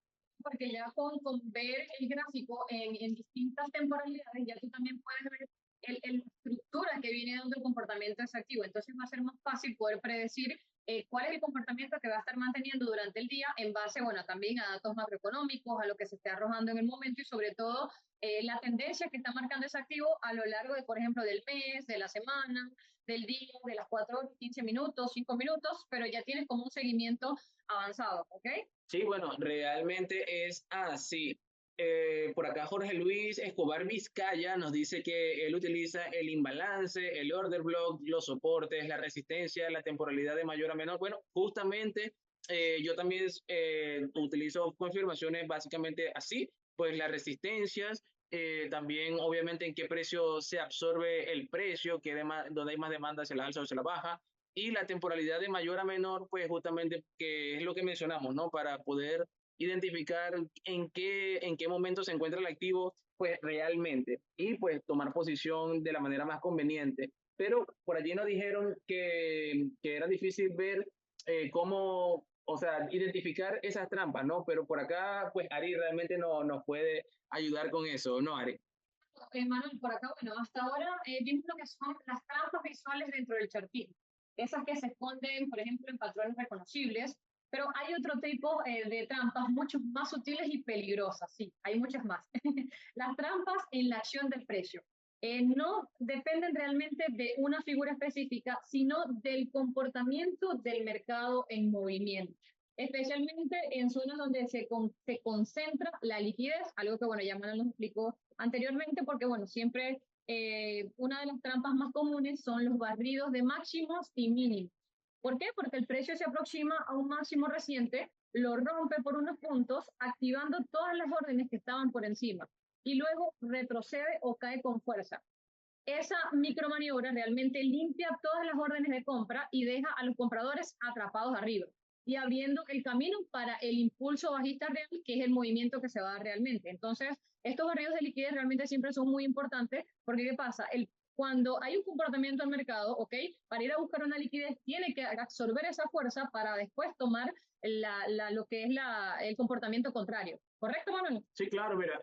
Porque ya con ver el gráfico en distintas temporalidades, ya tú también puedes ver la estructura que viene dando el comportamiento de ese activo. Entonces va a ser más fácil poder predecir cuál es el comportamiento que va a estar manteniendo durante el día en base, bueno, también a datos macroeconómicos, a lo que se esté arrojando en el momento y sobre todo la tendencia que está marcando ese activo a lo largo de, por ejemplo, del mes, de la semana, del día, de las 4 horas, 15 minutos, 5 minutos, pero ya tienes como un seguimiento avanzado, ¿ok? Sí, bueno, realmente es así. Por acá Jorge Luis Escobar Vizcaya nos dice que él utiliza el imbalance, el order block, los soportes, la resistencia, la temporalidad de mayor a menor. Bueno, justamente yo también utilizo confirmaciones básicamente así, pues las resistencias, también obviamente en qué precio se absorbe el precio, donde hay más demanda se la alza o se la baja y la temporalidad de mayor a menor, pues justamente que es lo que mencionamos, ¿no? Para poder identificar en qué momento se encuentra el activo, pues realmente, y pues tomar posición de la manera más conveniente. Pero por allí nos dijeron que era difícil ver cómo, o sea, identificar esas trampas, ¿no? Pero por acá, pues Ari realmente no, nos puede ayudar con eso, ¿no, Ari? Manuel, por acá, bueno, hasta ahora vimos lo que son las trampas visuales dentro del chartí. Esas que se esconden, por ejemplo, en patrones reconocibles, pero hay otro tipo de trampas mucho más sutiles y peligrosas, sí, hay muchas más. Las trampas en la acción del precio. No dependen realmente de una figura específica, sino del comportamiento del mercado en movimiento, especialmente en zonas donde se concentra la liquidez, algo que, bueno, ya Manuel nos explicó anteriormente, porque, bueno, siempre una de las trampas más comunes son los barridos de máximos y mínimos. ¿Por qué? Porque el precio se aproxima a un máximo reciente, lo rompe por unos puntos, activando todas las órdenes que estaban por encima, y luego retrocede o cae con fuerza. Esa micromaniobra realmente limpia todas las órdenes de compra y deja a los compradores atrapados arriba y abriendo el camino para el impulso bajista real, que es el movimiento que se va a dar realmente. Entonces, estos barridos de liquidez realmente siempre son muy importantes porque ¿qué pasa? Cuando hay un comportamiento al mercado, ¿ok? Para ir a buscar una liquidez tiene que absorber esa fuerza para después tomar lo que es el comportamiento contrario. ¿Correcto, Manuel? Sí, claro, mira,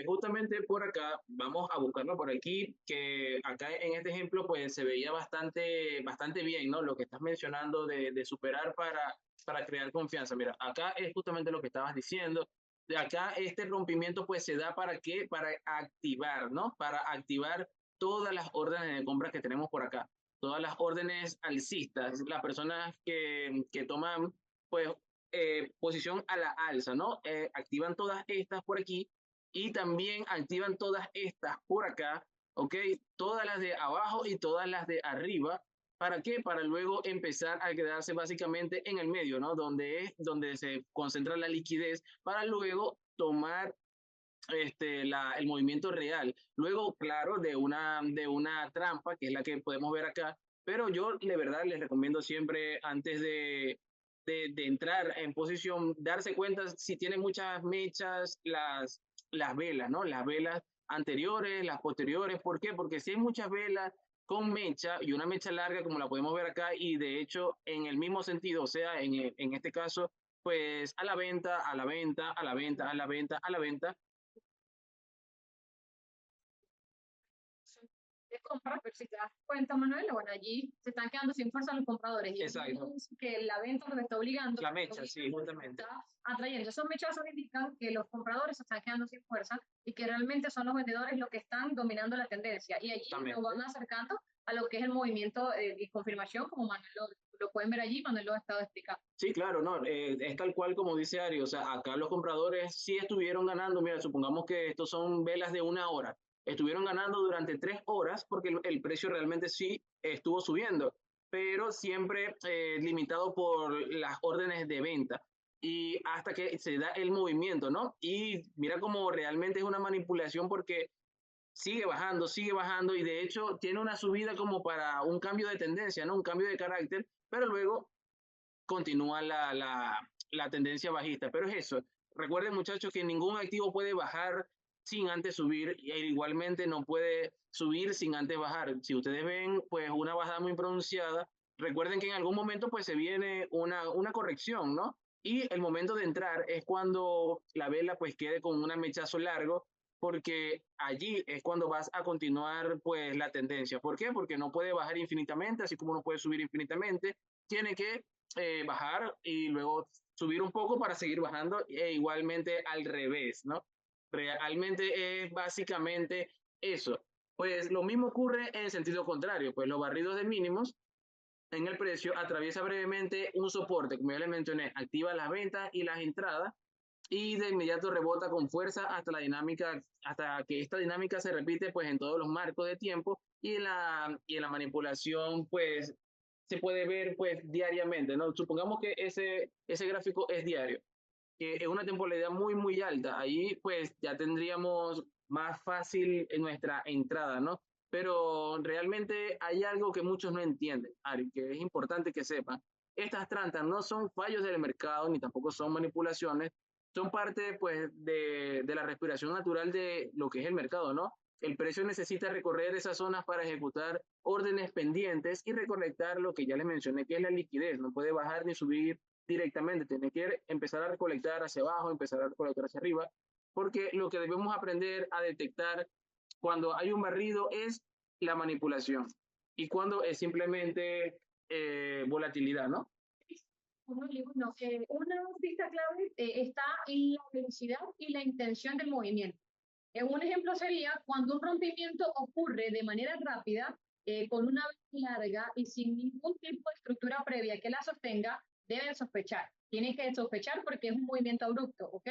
justamente por acá, vamos a buscarlo por aquí, que acá en este ejemplo pues se veía bastante, bastante bien, ¿no? Lo que estás mencionando de superar para crear confianza. Mira, acá es justamente lo que estabas diciendo. De acá este rompimiento pues se da para qué? Para activar, ¿no? Para activar todas las órdenes de compra que tenemos por acá. Todas las órdenes alcistas, las personas que toman pues posición a la alza, ¿no? Activan todas estas por aquí y también activan todas estas por acá, ¿ok? Todas las de abajo y todas las de arriba. ¿Para qué? Para luego empezar a quedarse básicamente en el medio, ¿no? Donde se concentra la liquidez para luego tomar el movimiento real. Luego, claro, de una trampa, que es la que podemos ver acá, pero yo de verdad les recomiendo siempre antes de entrar en posición, darse cuenta si tiene muchas mechas las velas, ¿no? Las velas anteriores, las posteriores. ¿Por qué? Porque si hay muchas velas con mecha y una mecha larga, como la podemos ver acá, y de hecho en el mismo sentido, o sea, en este caso, pues a la venta, a la venta, a la venta, a la venta, a la venta, De compra, pero si te das cuenta, Manuel, bueno, allí se están quedando sin fuerza los compradores y exacto. es que la venta los está obligando, La mecha, sí, justamente. está atrayendo. Esos mechazos indican que los compradores se están quedando sin fuerza y que realmente son los vendedores los que están dominando la tendencia y allí Justamente. nos van acercando a lo que es el movimiento de confirmación, como Manuel lo lo pueden ver allí cuando lo he estado explicando. Sí, claro, no, es tal cual como dice Ari, o sea, acá los compradores sí estuvieron ganando, mira, supongamos que estos son velas de 1 hora, estuvieron ganando durante 3 horas porque el precio realmente sí estuvo subiendo, pero siempre limitado por las órdenes de venta y hasta que se da el movimiento, ¿no? Y mira cómo realmente es una manipulación porque sigue bajando y de hecho tiene una subida como para un cambio de tendencia, ¿no? Un cambio de carácter, pero luego continúa la tendencia bajista. Pero es eso. Recuerden, muchachos, que ningún activo puede bajar sin antes subir y igualmente no puede subir sin antes bajar. Si ustedes ven, pues una bajada muy pronunciada, recuerden que en algún momento pues se viene una corrección, ¿no? Y el momento de entrar es cuando la vela pues quede con un mechazo largo, porque allí es cuando vas a continuar pues la tendencia. ¿Por qué? Porque no puede bajar infinitamente, así como no puede subir infinitamente, tiene que bajar y luego subir un poco para seguir bajando e igualmente al revés, ¿no? Realmente es básicamente eso. Pues lo mismo ocurre en el sentido contrario, pues los barridos de mínimos en el precio atraviesa brevemente un soporte, como ya les mencioné, activa las ventas y las entradas y de inmediato rebota con fuerza hasta la dinámica, hasta que esta dinámica se repite pues en todos los marcos de tiempo y en la manipulación pues se puede ver pues diariamente, ¿no? Supongamos que ese gráfico es diario, que es una temporalidad muy alta, ahí pues ya tendríamos más fácil en nuestra entrada, ¿no? Pero realmente hay algo que muchos no entienden, Ari, que es importante que sepan. Estas trampas no son fallos del mercado ni tampoco son manipulaciones, son parte pues de la respiración natural de lo que es el mercado, ¿no? El precio necesita recorrer esas zonas para ejecutar órdenes pendientes y recolectar lo que ya les mencioné, que es la liquidez. No puede bajar ni subir directamente, tiene que empezar a recolectar hacia abajo, empezar a recolectar hacia arriba, porque lo que debemos aprender a detectar cuando hay un barrido es la manipulación y cuando es simplemente volatilidad, ¿no? Bueno, una pista clave está en la velocidad y la intención del movimiento. Un ejemplo sería cuando un rompimiento ocurre de manera rápida, con una vez larga y sin ningún tipo de estructura previa que la sostenga, deben sospechar. Tienen que sospechar porque es un movimiento abrupto, ¿ok?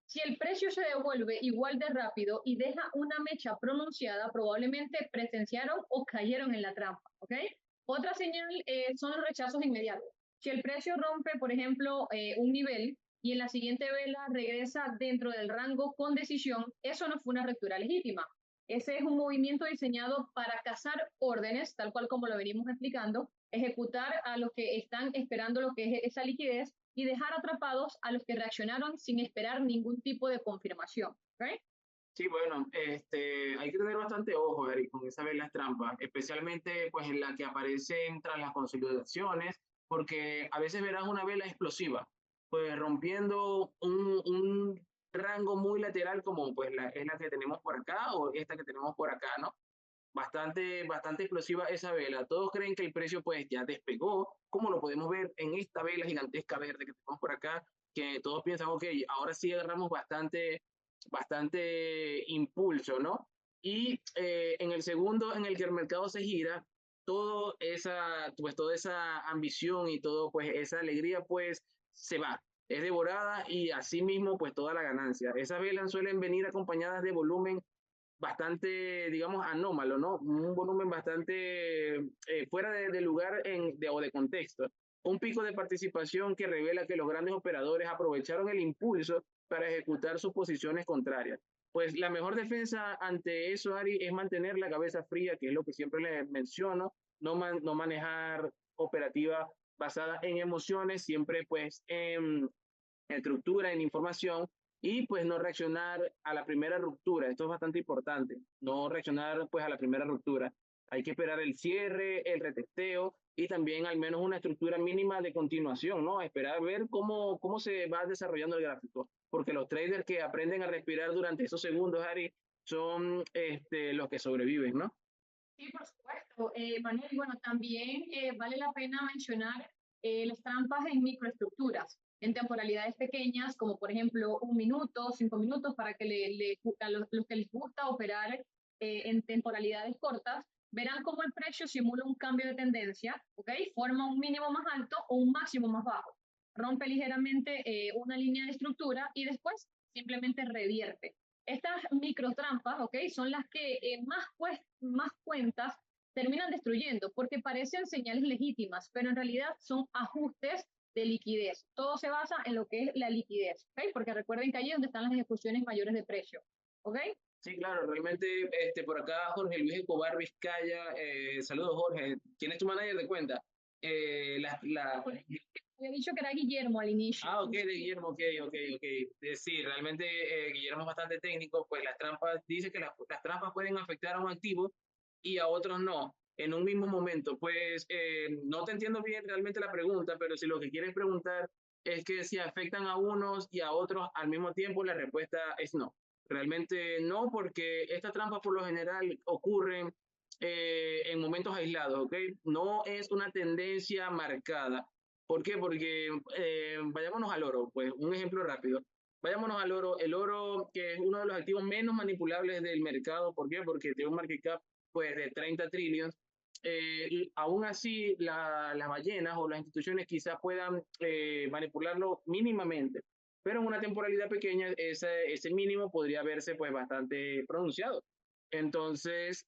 Si el precio se devuelve igual de rápido y deja una mecha pronunciada, probablemente presenciaron o cayeron en la trampa, ¿ok? Otra señal son los rechazos inmediatos. Si el precio rompe, por ejemplo, un nivel y en la siguiente vela regresa dentro del rango con decisión, eso no fue una ruptura legítima. Ese es un movimiento diseñado para cazar órdenes, tal cual como lo venimos explicando, ejecutar a los que están esperando lo que es esa liquidez y dejar atrapados a los que reaccionaron sin esperar ningún tipo de confirmación. ¿Okay? Sí, bueno, hay que tener bastante ojo, Eric, con esas velas trampas, especialmente pues en la que aparecen tras las consolidaciones, porque a veces verás una vela explosiva, pues rompiendo un rango muy lateral como pues es la que tenemos por acá o esta que tenemos por acá, ¿no? Bastante explosiva esa vela. Todos creen que el precio pues ya despegó, como lo podemos ver en esta vela gigantesca verde que tenemos por acá, que todos piensan, ok, ahora sí agarramos bastante impulso, ¿no? Y en el segundo en el que el mercado se gira, toda esa ambición y todo, pues esa alegría, pues se va, es devorada y asimismo, pues toda la ganancia. Esas velas suelen venir acompañadas de volumen bastante, digamos, anómalo, ¿no? Un volumen bastante fuera de lugar o de contexto. Un pico de participación que revela que los grandes operadores aprovecharon el impulso para ejecutar sus posiciones contrarias. Pues la mejor defensa ante eso, Ari, es mantener la cabeza fría, que es lo que siempre les menciono, no manejar operativa basada en emociones, siempre pues en estructura, en información, y pues no reaccionar a la primera ruptura. Esto es bastante importante, no reaccionar pues a la primera ruptura. Hay que esperar el cierre, el retesteo y también al menos una estructura mínima de continuación, ¿no? Esperar ver cómo se va desarrollando el gráfico, porque los traders que aprenden a respirar durante esos segundos, Ari, son los que sobreviven, ¿no? Sí, por supuesto, Manuel. Y bueno, también vale la pena mencionar las trampas en microestructuras, en temporalidades pequeñas, como por ejemplo 1 minuto, 5 minutos, para que a los que les gusta operar en temporalidades cortas. verán cómo el precio simula un cambio de tendencia, ¿ok? Forma un mínimo más alto o un máximo más bajo. Rompe ligeramente una línea de estructura y después simplemente revierte. Estas microtrampas, ¿ok? Son las que más cuentas terminan destruyendo porque parecen señales legítimas, pero en realidad son ajustes de liquidez. Todo se basa en lo que es la liquidez, ¿ok? Porque recuerden que allí es donde están las ejecuciones mayores de precio, ¿ok? Sí, claro, realmente por acá Jorge Luis Escobar Vizcaya, saludos Jorge, ¿quién es tu manager de cuenta? La... Había dicho que era Guillermo al inicio. Ah, ok, de Guillermo, ok, ok, ok. Sí, realmente Guillermo es bastante técnico, pues las trampas, dice que las trampas pueden afectar a un activo y a otros no, en un mismo momento. Pues no te entiendo bien realmente la pregunta, pero si lo que quieres preguntar es que si afectan a unos y a otros al mismo tiempo, la respuesta es no. Realmente no, porque estas trampas por lo general ocurren en momentos aislados, ¿ok? No es una tendencia marcada. ¿Por qué? Porque vayámonos al oro, pues un ejemplo rápido. Vayámonos al oro. El oro, que es uno de los activos menos manipulables del mercado. ¿Por qué? Porque tiene un market cap pues, de 30 trillones. Y aún así, las ballenas o las instituciones quizás puedan manipularlo mínimamente. Pero en una temporalidad pequeña, ese mínimo podría verse pues, bastante pronunciado. Entonces,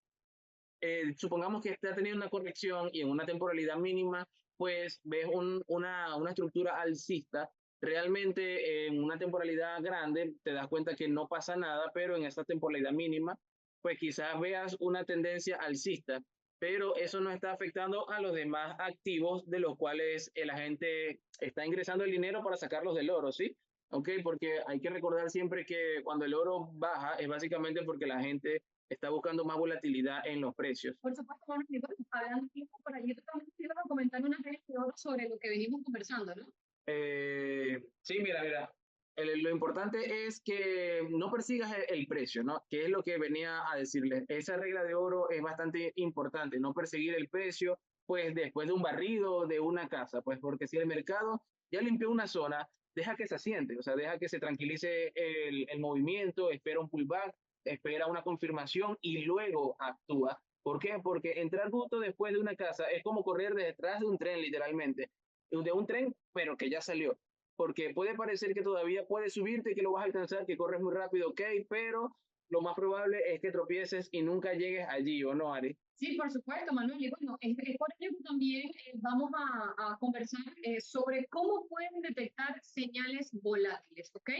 supongamos que está teniendo una corrección y en una temporalidad mínima, pues ves una estructura alcista. Realmente en una temporalidad grande te das cuenta que no pasa nada, pero en esta temporalidad mínima, pues quizás veas una tendencia alcista, pero eso no está afectando a los demás activos de los cuales la gente está ingresando el dinero para sacarlos del oro, ¿sí? ¿Ok? Porque hay que recordar siempre que cuando el oro baja es básicamente porque la gente está buscando más volatilidad en los precios. Por supuesto, bueno, y bueno, hablando de tiempo, por allí tú también te ibas a comentar unas reglas de oro sobre lo que venimos conversando, ¿no? Sí, mira, lo importante es que no persigas el precio, ¿no? Que es lo que venía a decirles. Esa regla de oro es bastante importante, no perseguir el precio, pues después de un barrido de una casa, pues porque si el mercado ya limpió una zona, deja que se asiente, o sea, deja que se tranquilice el movimiento, espera un pullback, espera una confirmación y luego actúa. ¿Por qué? Porque entrar justo después de una casa es como correr detrás de un tren, literalmente de un tren, pero que ya salió. Porque puede parecer que todavía puedes subirte, que lo vas a alcanzar, que corres muy rápido, ok, pero lo más probable es que tropieces y nunca llegues allí, ¿o no, Ari? Sí, por supuesto, Manuel. Y bueno, es por ello que también vamos a conversar sobre cómo pueden detectar señales volátiles, ¿ok?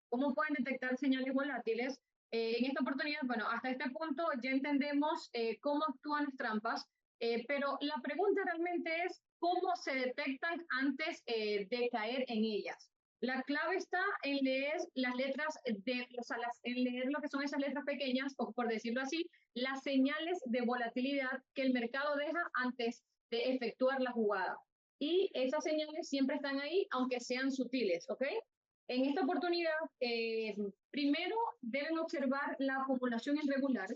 ¿Cómo pueden detectar señales volátiles? En esta oportunidad, bueno, hasta este punto ya entendemos cómo actúan las trampas, pero la pregunta realmente es cómo se detectan antes de caer en ellas. La clave está en leer las letras o sea, en leer lo que son esas letras pequeñas, o por decirlo así, las señales de volatilidad que el mercado deja antes de efectuar la jugada. Y esas señales siempre están ahí, aunque sean sutiles, ¿ok? En esta oportunidad, primero deben observar la acumulación irregular.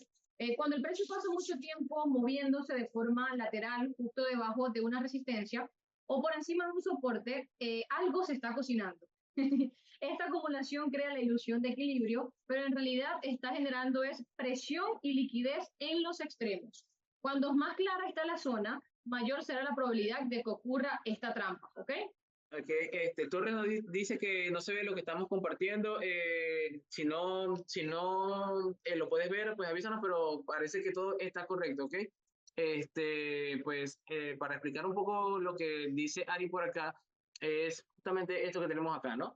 Cuando el precio pasa mucho tiempo moviéndose de forma lateral, justo debajo de una resistencia o por encima de un soporte, algo se está cocinando. Esta acumulación crea la ilusión de equilibrio, pero en realidad está generando es presión y liquidez en los extremos. Cuando más clara está la zona, mayor será la probabilidad de que ocurra esta trampa, ¿ok? Okay, Torres nos dice que no se ve lo que estamos compartiendo. Si no lo puedes ver, pues avísanos, pero parece que todo está correcto, ¿ok? Pues para explicar un poco lo que dice Ari por acá, es justamente esto que tenemos acá, ¿no?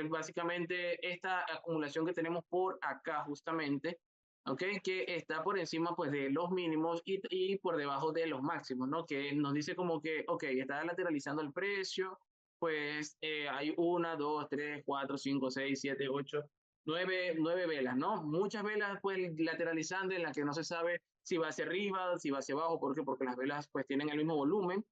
Básicamente esta acumulación que tenemos por acá, justamente, ¿ok? Que está por encima, pues, de los mínimos y por debajo de los máximos, ¿no? Que nos dice como que, ok, está lateralizando el precio pues hay una, dos, tres, cuatro, cinco, seis, siete, ocho, nueve velas, ¿no? Muchas velas pues lateralizando en las que no se sabe si va hacia arriba, si va hacia abajo, ¿por qué? Porque las velas pues tienen el mismo volumen,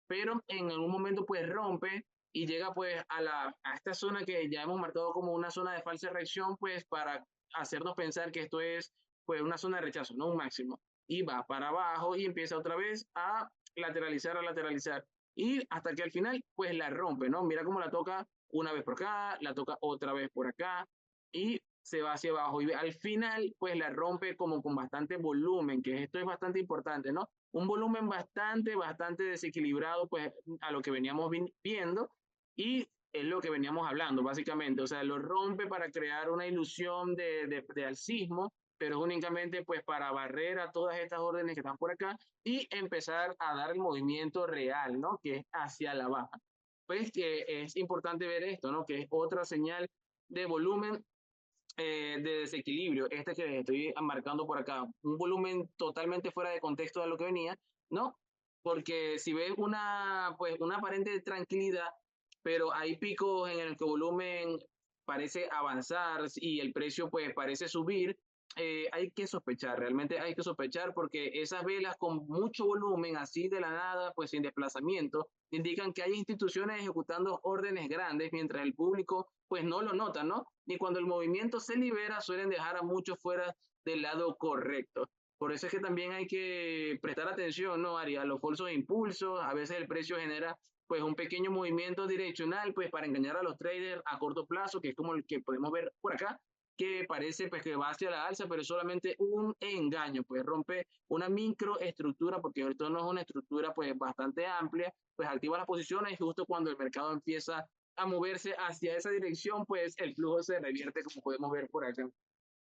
pero en algún momento pues rompe y llega pues a esta zona que ya hemos marcado como una zona de falsa reacción pues para hacernos pensar que esto es pues una zona de rechazo, no un máximo. Y va para abajo y empieza otra vez a lateralizar y hasta que al final pues la rompe, ¿no? Mira cómo la toca una vez por acá, la toca otra vez por acá y se va hacia abajo y al final pues la rompe como con bastante volumen, que esto es bastante importante, ¿no? Un volumen bastante desequilibrado pues a lo que veníamos viendo y es lo que veníamos hablando básicamente, o sea, lo rompe para crear una ilusión de alcismo, pero es únicamente pues para barrer a todas estas órdenes que están por acá y empezar a dar el movimiento real, ¿no? Que es hacia la baja. Pues que es importante ver esto, ¿no? Que es otra señal de volumen de desequilibrio, este que estoy marcando por acá, un volumen totalmente fuera de contexto de lo que venía, ¿no? Porque si ves pues, una aparente tranquilidad, pero hay picos en el que el volumen parece avanzar y el precio pues parece subir, hay que sospechar, realmente hay que sospechar porque esas velas con mucho volumen, así de la nada, pues sin desplazamiento, indican que hay instituciones ejecutando órdenes grandes mientras el público pues no lo nota, ¿no? Y cuando el movimiento se libera suelen dejar a muchos fuera del lado correcto. Por eso es que también hay que prestar atención, ¿no, Ari? A los falsos impulsos, a veces el precio genera pues un pequeño movimiento direccional pues para engañar a los traders a corto plazo, que es como el que podemos ver por acá, que parece pues que va hacia la alza, pero es solamente un engaño, pues rompe una microestructura, porque esto no es una estructura pues bastante amplia, pues activa las posiciones y justo cuando el mercado empieza a moverse hacia esa dirección, pues el flujo se revierte como podemos ver por acá.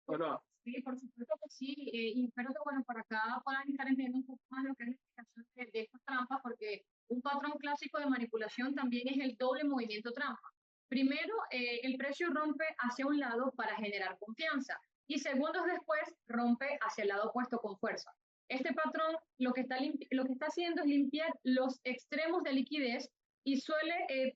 ¿O no? Sí, por supuesto que sí, y espero que, bueno, por acá puedan estar entendiendo un poco más lo que es la explicación de estas trampas, porque un patrón clásico de manipulación también es el doble movimiento trampa. Primero, el precio rompe hacia un lado para generar confianza y segundos después rompe hacia el lado opuesto con fuerza. Este patrón lo que está haciendo es limpiar los extremos de liquidez y suele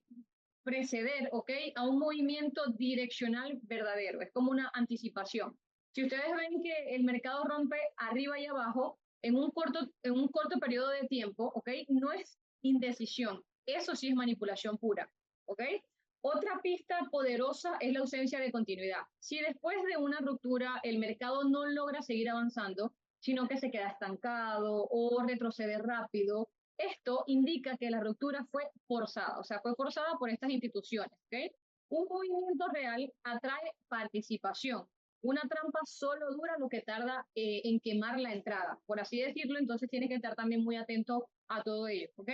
preceder, ¿ok? A un movimiento direccional verdadero, es como una anticipación. Si ustedes ven que el mercado rompe arriba y abajo en un corto periodo de tiempo, ¿ok? No es indecisión, eso sí es manipulación pura, ¿ok? Otra pista poderosa es la ausencia de continuidad. Si después de una ruptura el mercado no logra seguir avanzando, sino que se queda estancado o retrocede rápido, esto indica que la ruptura fue forzada, o sea, fue forzada por estas instituciones, ¿ok? Un movimiento real atrae participación. Una trampa solo dura lo que tarda en quemar la entrada, por así decirlo, entonces tiene que estar también muy atento a todo ello, ¿ok?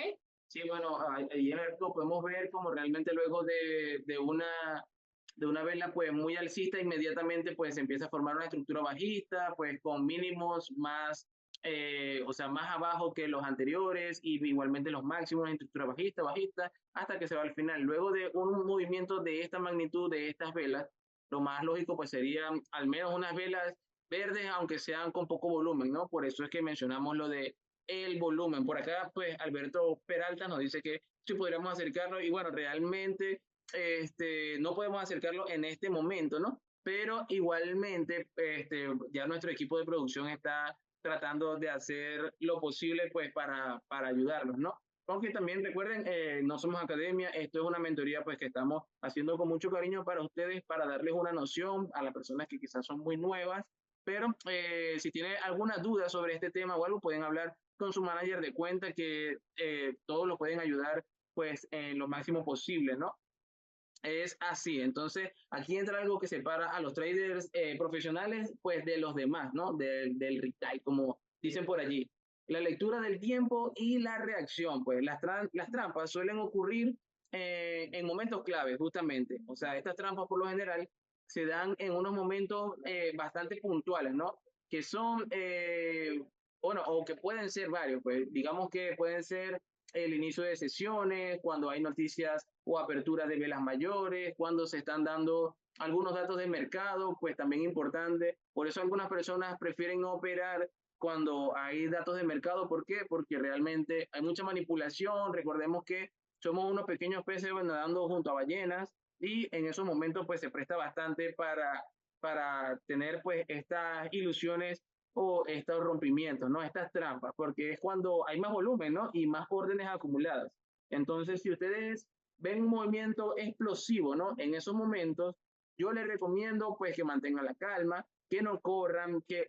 Sí, bueno, ahí en el arco podemos ver como realmente luego de una vela pues muy alcista, inmediatamente pues empieza a formar una estructura bajista, pues con mínimos más, o sea, más abajo que los anteriores y igualmente los máximos en estructura bajista, hasta que se va al final. Luego de un movimiento de esta magnitud de estas velas, lo más lógico pues serían al menos unas velas verdes, aunque sean con poco volumen, ¿no? Por eso es que mencionamos lo de el volumen. Por acá, pues Alberto Peralta nos dice que sí podríamos acercarlo y bueno, realmente no podemos acercarlo en este momento, ¿no? Pero igualmente, ya nuestro equipo de producción está tratando de hacer lo posible, pues, para ayudarlos, ¿no? Aunque también recuerden, no somos academia, esto es una mentoría, pues, que estamos haciendo con mucho cariño para ustedes, para darles una noción a las personas que quizás son muy nuevas, pero si tienen alguna duda sobre este tema o algo, pueden hablar con su manager de cuenta que todos lo pueden ayudar pues en lo máximo posible, ¿no? Es así, entonces aquí entra algo que separa a los traders profesionales pues de los demás, ¿no? Del retail, como dicen por allí. La lectura del tiempo y la reacción, pues las trampas suelen ocurrir en momentos claves, justamente. O sea, estas trampas por lo general se dan en unos momentos bastante puntuales, ¿no? Que son, bueno, o que pueden ser varios, pues digamos que pueden ser el inicio de sesiones, cuando hay noticias o aperturas de velas mayores, cuando se están dando algunos datos de mercado, pues también importante. Por eso algunas personas prefieren no operar cuando hay datos de mercado. ¿Por qué? Porque realmente hay mucha manipulación. Recordemos que somos unos pequeños peces nadando junto a ballenas y en esos momentos pues se presta bastante para tener pues estas ilusiones o estos rompimientos, ¿no? Estas trampas, porque es cuando hay más volumen, ¿no? Y más órdenes acumuladas. Entonces, si ustedes ven un movimiento explosivo, ¿no? En esos momentos, yo les recomiendo pues que mantengan la calma, que no corran, que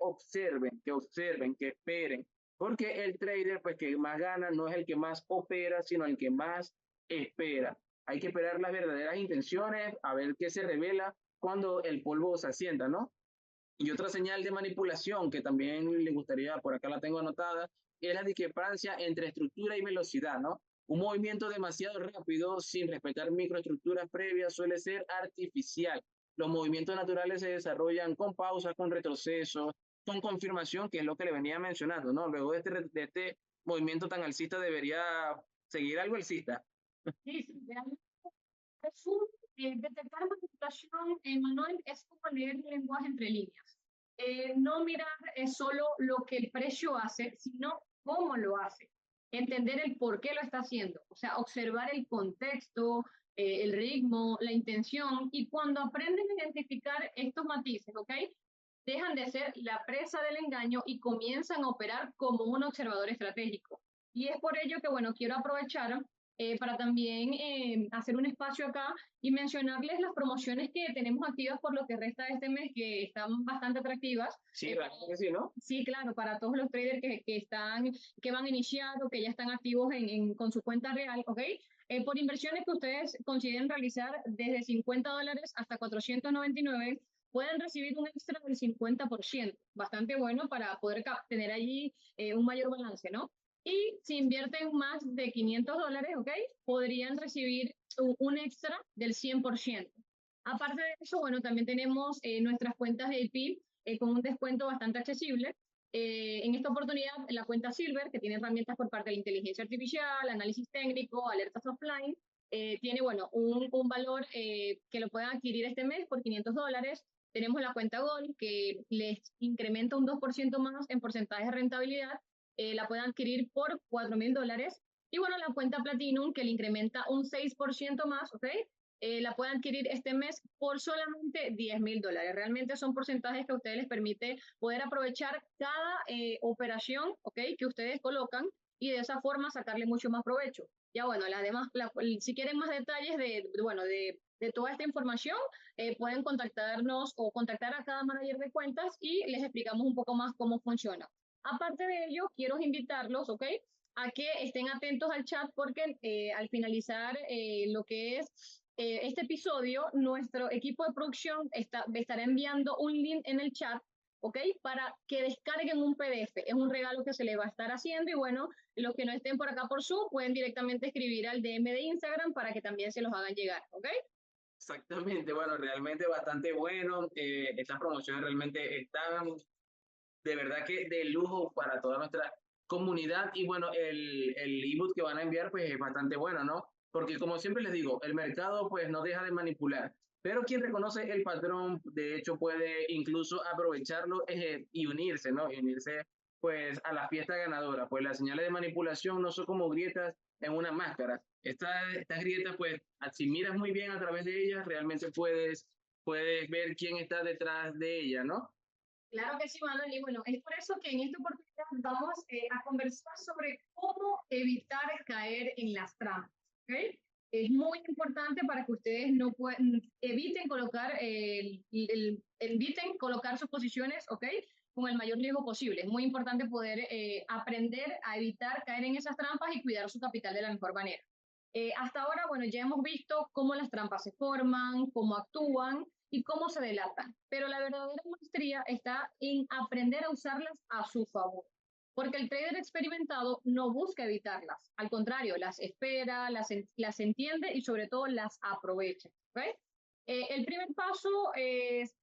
esperen, porque el trader pues que más gana no es el que más opera, sino el que más espera. Hay que esperar las verdaderas intenciones, a ver qué se revela cuando el polvo se asienta, ¿no? Y otra señal de manipulación que también le gustaría, por acá la tengo anotada, es la discrepancia entre estructura y velocidad, ¿no? Un movimiento demasiado rápido sin respetar microestructuras previas suele ser artificial. Los movimientos naturales se desarrollan con pausas, con retrocesos, con confirmación, que es lo que le venía mencionando, ¿no? Luego de este movimiento tan alcista debería seguir algo alcista. Sí, sí, realmente es un, detectar manipulación, Manuel, es como leer el lenguaje entre líneas. No mirar solo lo que el precio hace, sino cómo lo hace. Entender el por qué lo está haciendo. O sea, observar el contexto, el ritmo, la intención. Y cuando aprenden a identificar estos matices, ¿ok? Dejan de ser la presa del engaño y comienzan a operar como un observador estratégico. Y es por ello que, bueno, quiero aprovechar para también hacer un espacio acá y mencionarles las promociones que tenemos activas por lo que resta de este mes, que están bastante atractivas. Sí, realmente que sí, ¿no? Sí, claro, para todos los traders que van a iniciar o que ya están activos con su cuenta real, ¿ok? Por inversiones que ustedes consideren realizar desde $50 hasta 499, pueden recibir un extra del 50%, bastante bueno para poder tener allí un mayor balance, ¿no? Y si invierten más de $500, ¿ok? Podrían recibir un extra del 100%. Aparte de eso, bueno, también tenemos nuestras cuentas de IP con un descuento bastante accesible. En esta oportunidad, la cuenta Silver, que tiene herramientas por parte de la inteligencia artificial, análisis técnico, alertas offline, tiene, bueno, un valor que lo pueden adquirir este mes por $500. Tenemos la cuenta Gold, que les incrementa un 2% más en porcentaje de rentabilidad. La pueden adquirir por $4,000. Y bueno, la cuenta Platinum, que le incrementa un 6% más, ¿ok? La pueden adquirir este mes por solamente $10,000. Realmente son porcentajes que a ustedes les permite poder aprovechar cada operación, ¿ok? Que ustedes colocan y de esa forma sacarle mucho más provecho. Ya bueno, las demás, si quieren más detalles bueno, de toda esta información, pueden contactarnos o contactar a cada manager de cuentas y les explicamos un poco más cómo funciona. Aparte de ello, quiero invitarlos, ¿ok? A que estén atentos al chat porque al finalizar lo que es este episodio, nuestro equipo de producción estará enviando un link en el chat, ¿ok? Para que descarguen un PDF. Es un regalo que se les va a estar haciendo y bueno, los que no estén por acá por Zoom pueden directamente escribir al DM de Instagram para que también se los hagan llegar, ¿ok? Exactamente, bueno, realmente bastante bueno. Estas promociones realmente están de verdad que de lujo para toda nuestra comunidad. Y bueno, el ebook que van a enviar pues es bastante bueno, ¿no? Porque como siempre les digo, el mercado pues no deja de manipular, pero quien reconoce el patrón, de hecho, puede incluso aprovecharlo y unirse, ¿no? Y unirse pues a la fiesta ganadora, pues las señales de manipulación no son como grietas en una máscara. Estas grietas, pues, si miras muy bien a través de ellas, realmente puedes ver quién está detrás de ella, ¿no? Claro que sí, Manuel. Y bueno, es por eso que en esta oportunidad vamos a conversar sobre cómo evitar caer en las trampas. ¿Ok? Es muy importante para que ustedes no eviten eviten colocar sus posiciones, ¿ok? Con el mayor riesgo posible. Es muy importante poder aprender a evitar caer en esas trampas y cuidar su capital de la mejor manera. Hasta ahora, bueno, ya hemos visto cómo las trampas se forman, cómo actúan y cómo se delatan. Pero la verdadera maestría está en aprender a usarlas a su favor. Porque el trader experimentado no busca evitarlas, al contrario, las espera, las entiende y sobre todo las aprovecha. ¿Okay? El primer paso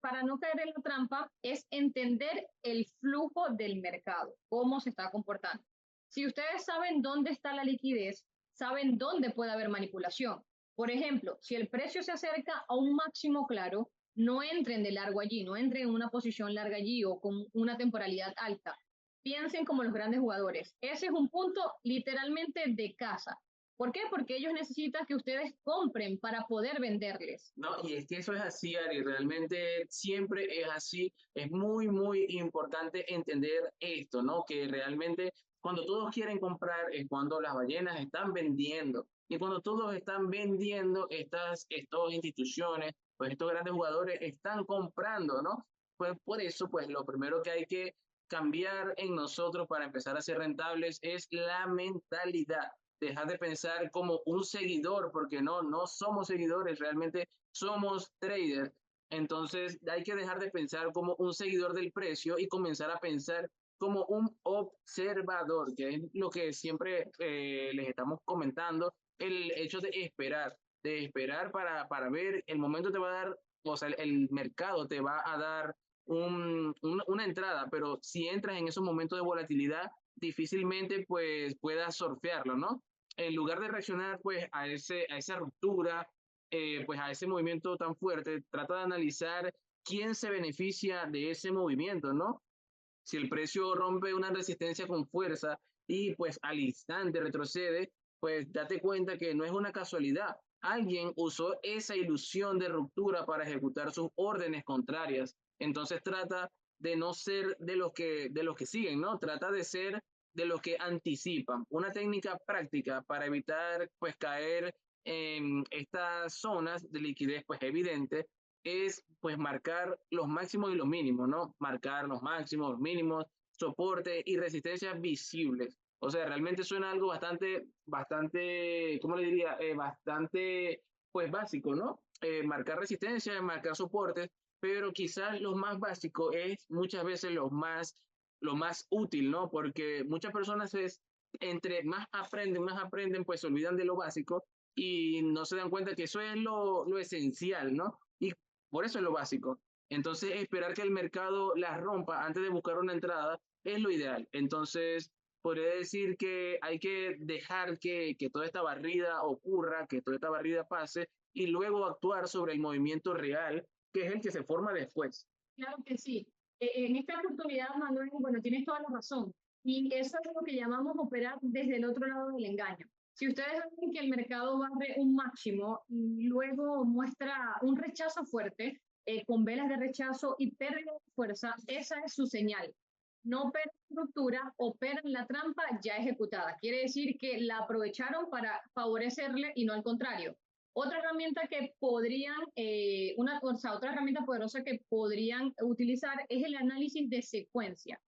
para no caer en la trampa es entender el flujo del mercado, cómo se está comportando. Si ustedes saben dónde está la liquidez, saben dónde puede haber manipulación. Por ejemplo, si el precio se acerca a un máximo claro, no entren de largo allí, no entren en una posición larga allí o con una temporalidad alta. Piensen como los grandes jugadores. Ese es un punto literalmente de casa. ¿Por qué? Porque ellos necesitan que ustedes compren para poder venderles. No, y es que eso es así, Ari, realmente siempre es así. Es muy, muy importante entender esto, ¿no? Que realmente cuando todos quieren comprar es cuando las ballenas están vendiendo. Y cuando todos están vendiendo, estas instituciones, pues estos grandes jugadores están comprando, ¿no? Pues por eso, pues lo primero que hay que cambiar en nosotros para empezar a ser rentables es la mentalidad. Dejar de pensar como un seguidor, porque no somos seguidores, realmente somos traders. Entonces hay que dejar de pensar como un seguidor del precio y comenzar a pensar como un observador, que es lo que siempre les estamos comentando, el hecho de esperar para ver, el momento te va a dar, o sea, el mercado te va a dar una entrada, pero si entras en esos momentos de volatilidad, difícilmente pues puedas surfearlo, ¿no? En lugar de reaccionar pues a esa ruptura, pues a ese movimiento tan fuerte, trata de analizar quién se beneficia de ese movimiento, ¿no? Si el precio rompe una resistencia con fuerza y pues al instante retrocede, pues date cuenta que no es una casualidad. Alguien usó esa ilusión de ruptura para ejecutar sus órdenes contrarias. Entonces trata de no ser de los que siguen, ¿no? Trata de ser de los que anticipan. Una técnica práctica para evitar pues caer en estas zonas de liquidez pues evidente es pues marcar los máximos y los mínimos, ¿no? Marcar los máximos, los mínimos, soporte y resistencia visibles. O sea, realmente suena algo bastante, ¿cómo le diría? Bastante, pues básico, ¿no? Marcar resistencia, marcar soportes, pero quizás lo más básico es muchas veces lo más útil, ¿no? Porque muchas personas es, entre más aprenden, pues se olvidan de lo básico y no se dan cuenta que eso es lo esencial, ¿no? Y por eso es lo básico. Entonces, esperar que el mercado la rompa antes de buscar una entrada es lo ideal. Entonces, podría decir que hay que dejar que toda esta barrida ocurra, que toda esta barrida pase y luego actuar sobre el movimiento real, que es el que se forma después. Claro que sí. En esta oportunidad, Manuel, bueno, tienes toda la razón. Y eso es lo que llamamos operar desde el otro lado del engaño. Si ustedes ven que el mercado barre un máximo y luego muestra un rechazo fuerte, con velas de rechazo y pérdida de fuerza, esa es su señal. No opera estructura, operan la trampa ya ejecutada. Quiere decir que la aprovecharon para favorecerle y no al contrario. Otra herramienta que podrían, o sea, otra herramienta poderosa que podrían utilizar es el análisis de secuencia.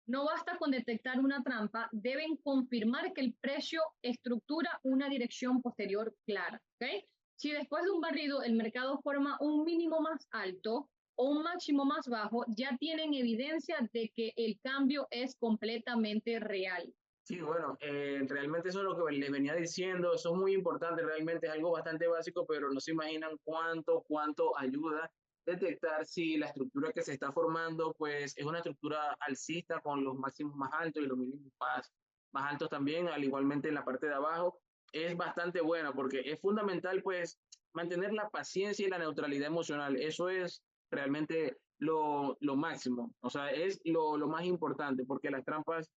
No basta con detectar una trampa, deben confirmar que el precio estructura una dirección posterior clara. ¿Okay? Si después de un barrido el mercado forma un mínimo más alto o un máximo más bajo, ya tienen evidencia de que el cambio es completamente real. Sí, bueno, realmente eso es lo que les venía diciendo, eso es muy importante, realmente es algo bastante básico, pero no se imaginan cuánto ayuda detectar si la estructura que se está formando, pues es una estructura alcista con los máximos más altos y los mínimos más altos también, al igualmente en la parte de abajo, es bastante buena porque es fundamental, pues, mantener la paciencia y la neutralidad emocional, eso es realmente lo máximo, o sea, es lo más importante, porque las trampas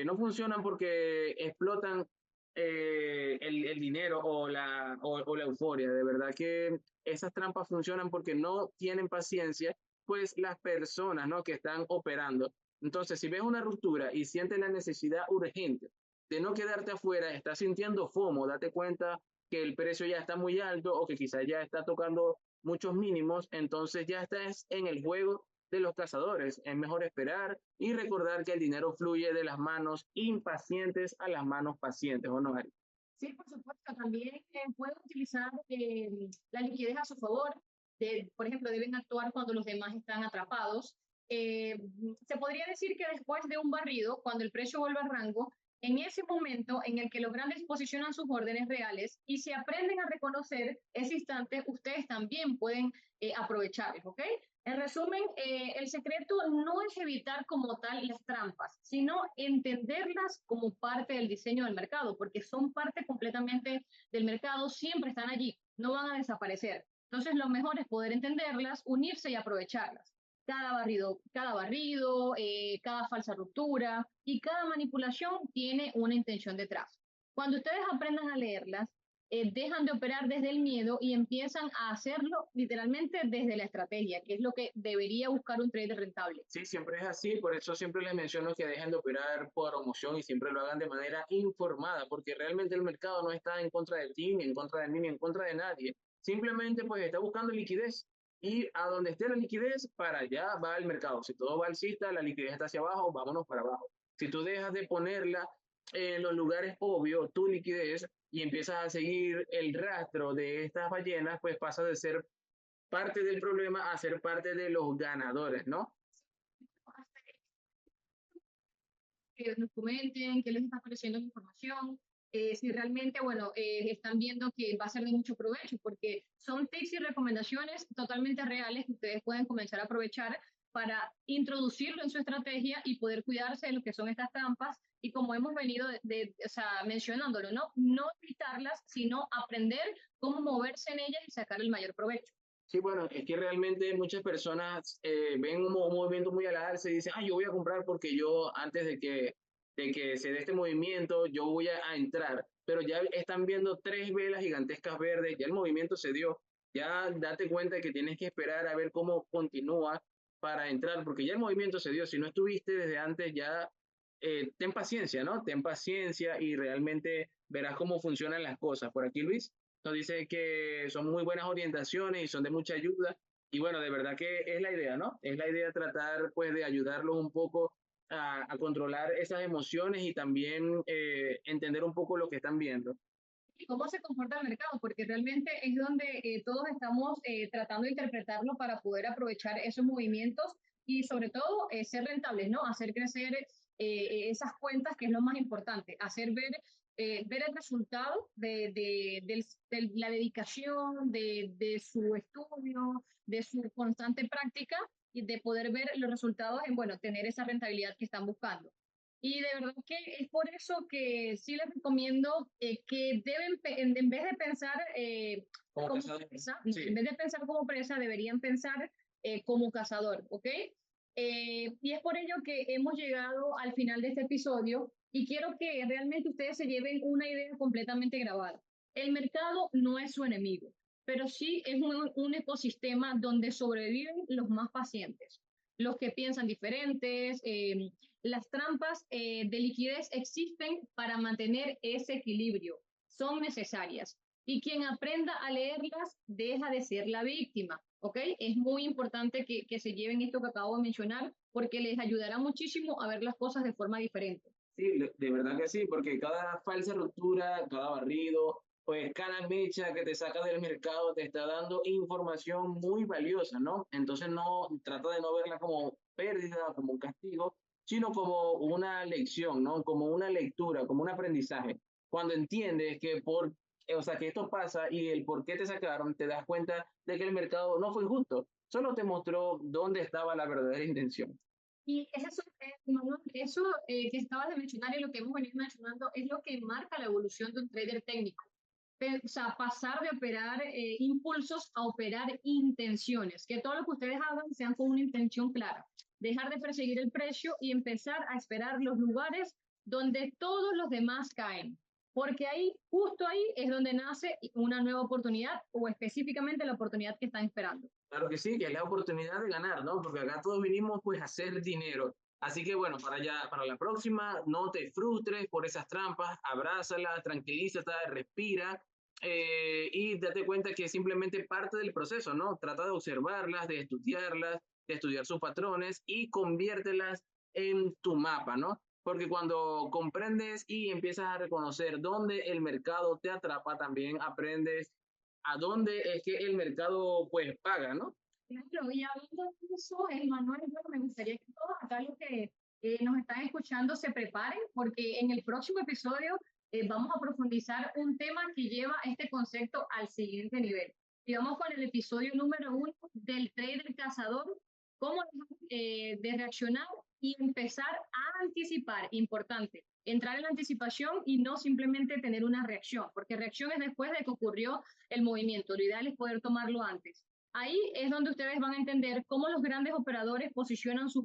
no funcionan porque explotan el dinero o la euforia. De verdad que esas trampas funcionan porque no tienen paciencia, pues las personas, ¿no? Que están operando. Entonces, si ves una ruptura y sientes la necesidad urgente de no quedarte afuera, estás sintiendo FOMO, date cuenta que el precio ya está muy alto o que quizás ya está tocando muchos mínimos, entonces ya estás en el juego de los cazadores. Es mejor esperar y recordar que el dinero fluye de las manos impacientes a las manos pacientes, ¿o no, Ari? Sí, por supuesto, también pueden utilizar la liquidez a su favor. Por ejemplo, deben actuar cuando los demás están atrapados. Se podría decir que después de un barrido, cuando el precio vuelve al rango, en ese momento en el que los grandes posicionan sus órdenes reales y se aprenden a reconocer ese instante, ustedes también pueden aprovecharlos, ¿ok? En resumen, el secreto no es evitar como tal las trampas, sino entenderlas como parte del diseño del mercado, porque son parte completamente del mercado, siempre están allí, no van a desaparecer. Entonces, lo mejor es poder entenderlas, unirse y aprovecharlas. Cada barrido, cada falsa ruptura y cada manipulación tiene una intención detrás. Cuando ustedes aprendan a leerlas, dejan de operar desde el miedo y empiezan a hacerlo literalmente desde la estrategia, que es lo que debería buscar un trader rentable. Sí, siempre es así, por eso siempre les menciono que dejen de operar por emoción y siempre lo hagan de manera informada, porque realmente el mercado no está en contra de ti, ni en contra de mí, ni en contra de nadie. Simplemente pues está buscando liquidez y a donde esté la liquidez, para allá va el mercado. Si todo va alcista, la liquidez está hacia abajo, vámonos para abajo. Si tú dejas de ponerla en los lugares obvios, tu liquidez, y empiezas a seguir el rastro de estas ballenas, pues pasa de ser parte del problema a ser parte de los ganadores, ¿no? Que nos comenten qué les está pareciendo la información, si realmente, bueno, están viendo que va a ser de mucho provecho, porque son tips y recomendaciones totalmente reales que ustedes pueden comenzar a aprovechar para introducirlo en su estrategia y poder cuidarse de lo que son estas trampas y como hemos venido o sea, mencionándolo, ¿no? No evitarlas, sino aprender cómo moverse en ellas y sacar el mayor provecho. Sí, bueno, es que realmente muchas personas ven un movimiento muy al alza y dicen, ah, yo voy a comprar porque yo antes de que se dé este movimiento, yo voy a entrar. Pero ya están viendo tres velas gigantescas verdes, ya el movimiento se dio. Ya date cuenta que tienes que esperar a ver cómo continúa para entrar, porque ya el movimiento se dio. Si no estuviste desde antes, ya ten paciencia, ¿no? Ten paciencia y realmente verás cómo funcionan las cosas. Por aquí, Luis nos dice que son muy buenas orientaciones y son de mucha ayuda. Y bueno, de verdad que es la idea, ¿no? Es la idea tratar pues de ayudarlos un poco a controlar esas emociones y también entender un poco lo que están viendo. Y cómo se comporta el mercado, porque realmente es donde todos estamos tratando de interpretarlo para poder aprovechar esos movimientos y sobre todo ser rentables, ¿no? Hacer crecer esas cuentas, que es lo más importante, hacer ver el resultado de la dedicación, de su estudio, de su constante práctica y de poder ver los resultados en, bueno, tener esa rentabilidad que están buscando. Y de verdad que es por eso que sí les recomiendo que deben, en vez de pensar Como como cazador. presa, Sí. en vez de pensar como presa, deberían pensar como cazador, ¿ok? Y es por ello que hemos llegado al final de este episodio y quiero que realmente ustedes se lleven una idea completamente grabada. El mercado no es su enemigo, pero sí es un ecosistema donde sobreviven los más pacientes, los que piensan diferentes. Las trampas de liquidez existen para mantener ese equilibrio, son necesarias. Y quien aprenda a leerlas deja de ser la víctima, ¿ok? Es muy importante que se lleven esto que acabo de mencionar porque les ayudará muchísimo a ver las cosas de forma diferente. Sí, de verdad que sí, porque cada falsa ruptura, cada barrido, pues cada mecha que te saca del mercado te está dando información muy valiosa, ¿no? Entonces no trata de no verla como pérdida, como un castigo, sino como una lección, ¿no? Como una lectura, como un aprendizaje. Cuando entiendes que o sea, que esto pasa y el por qué te sacaron, te das cuenta de que el mercado no fue injusto, solo te mostró dónde estaba la verdadera intención. Y eso, Manuel, eso que estabas de mencionar y lo que hemos venido mencionando es lo que marca la evolución de un trader técnico. O sea, pasar de operar impulsos a operar intenciones, que todo lo que ustedes hagan sean con una intención clara, dejar de perseguir el precio y empezar a esperar los lugares donde todos los demás caen, porque ahí, justo ahí, es donde nace una nueva oportunidad o específicamente la oportunidad que están esperando. Claro que sí, que es la oportunidad de ganar, ¿no? Porque acá todos vinimos pues a hacer dinero. Así que bueno, para la próxima, no te frustres por esas trampas, abrázalas, tranquilízate, respira y date cuenta que es simplemente parte del proceso, ¿no? Trata de observarlas, de estudiar sus patrones y conviértelas en tu mapa, ¿no? Porque cuando comprendes y empiezas a reconocer dónde el mercado te atrapa, también aprendes a dónde es que el mercado pues paga, ¿no? Claro, y hablando de eso, Manuel, bueno, me gustaría que todos acá los que nos están escuchando se preparen, porque en el próximo episodio vamos a profundizar un tema que lleva este concepto al siguiente nivel. Y vamos con el episodio número 1 del trader cazador, cómo de reaccionar y empezar a anticipar, importante, entrar en la anticipación y no simplemente tener una reacción, porque reacción es después de que ocurrió el movimiento, lo ideal es poder tomarlo antes. Ahí es donde ustedes van a entender cómo los grandes operadores posicionan sus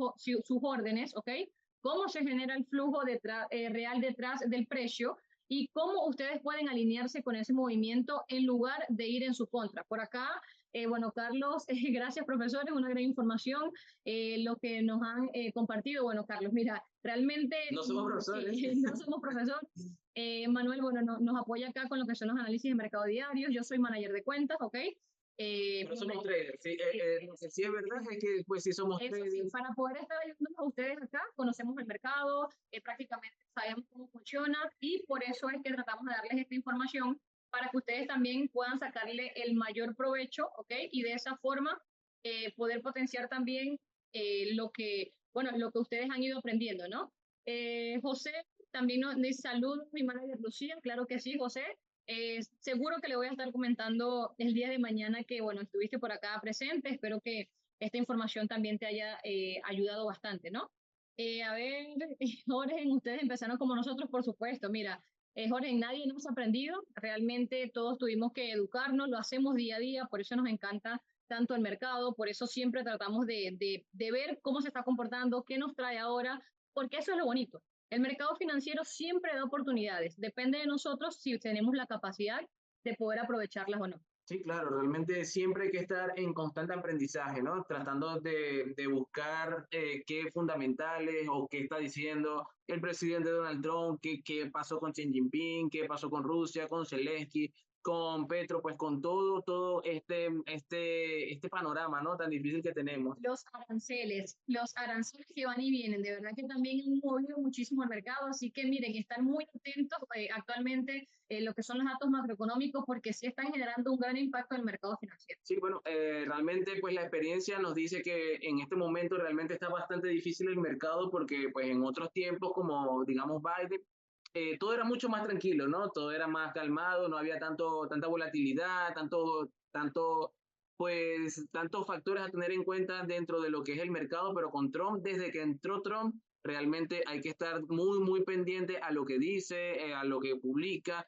órdenes, ¿ok? Cómo se genera el flujo real detrás del precio y cómo ustedes pueden alinearse con ese movimiento en lugar de ir en su contra. Por acá, bueno, Carlos, gracias profesores, una gran información, lo que nos han compartido. Bueno, Carlos, mira, realmente no somos profesores. Sí, no somos profesores. Manuel, bueno, nos apoya acá con lo que son los análisis de mercado diarios. Yo soy manager de cuentas, ¿ok? Pero somos traders, sí, lo que sí es verdad es que pues sí somos traders. Sí, para poder estar ayudando a ustedes acá, conocemos el mercado, prácticamente sabemos cómo funciona y por eso es que tratamos de darles esta información para que ustedes también puedan sacarle el mayor provecho, ¿ok? Y de esa forma poder potenciar también lo que, bueno, lo que ustedes han ido aprendiendo, ¿no? José también nos dice saludos, mi manager Lucía, claro que sí, José. Seguro que le voy a estar comentando el día de mañana que, bueno, estuviste por acá presente. Espero que esta información también te haya ayudado bastante, ¿no? A ver, Jorge, ustedes empezaron como nosotros, por supuesto. Mira, Jorge, nadie nos ha aprendido. Realmente todos tuvimos que educarnos, lo hacemos día a día, por eso nos encanta tanto el mercado, por eso siempre tratamos de ver cómo se está comportando, qué nos trae ahora, porque eso es lo bonito. El mercado financiero siempre da oportunidades. Depende de nosotros si tenemos la capacidad de poder aprovecharlas o no. Sí, claro, realmente siempre hay que estar en constante aprendizaje, ¿no? Tratando de buscar qué fundamentales o qué está diciendo el presidente Donald Trump, qué pasó con Xi Jinping, qué pasó con Rusia, con Zelensky, con Petro, pues con todo este panorama, ¿no? Tan difícil que tenemos. Los aranceles que van y vienen, de verdad que también han movido muchísimo el mercado, así que miren, están muy atentos actualmente lo que son los datos macroeconómicos porque sí están generando un gran impacto en el mercado financiero. Sí, bueno, realmente pues la experiencia nos dice que en este momento realmente está bastante difícil el mercado porque pues en otros tiempos como digamos Biden, todo era mucho más tranquilo, ¿no? Todo era más calmado, no había tanta volatilidad, pues tantos factores a tener en cuenta dentro de lo que es el mercado, pero con Trump, desde que entró Trump, realmente hay que estar muy pendiente a lo que dice, a lo que publica,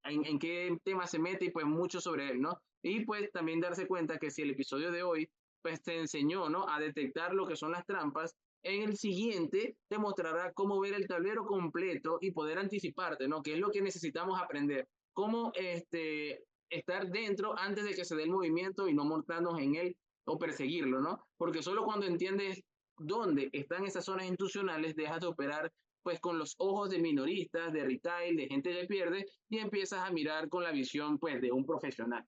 en qué tema se mete y pues mucho sobre él, ¿no? Y pues también darse cuenta que si el episodio de hoy pues te enseñó, ¿no? A detectar lo que son las trampas, en el siguiente te mostrará cómo ver el tablero completo y poder anticiparte, ¿no? Que es lo que necesitamos aprender. Cómo estar dentro antes de que se dé el movimiento y no montarnos en él o perseguirlo, ¿no? Porque solo cuando entiendes dónde están esas zonas institucionales dejas de operar pues con los ojos de minoristas, de retail, de gente que pierde y empiezas a mirar con la visión pues de un profesional.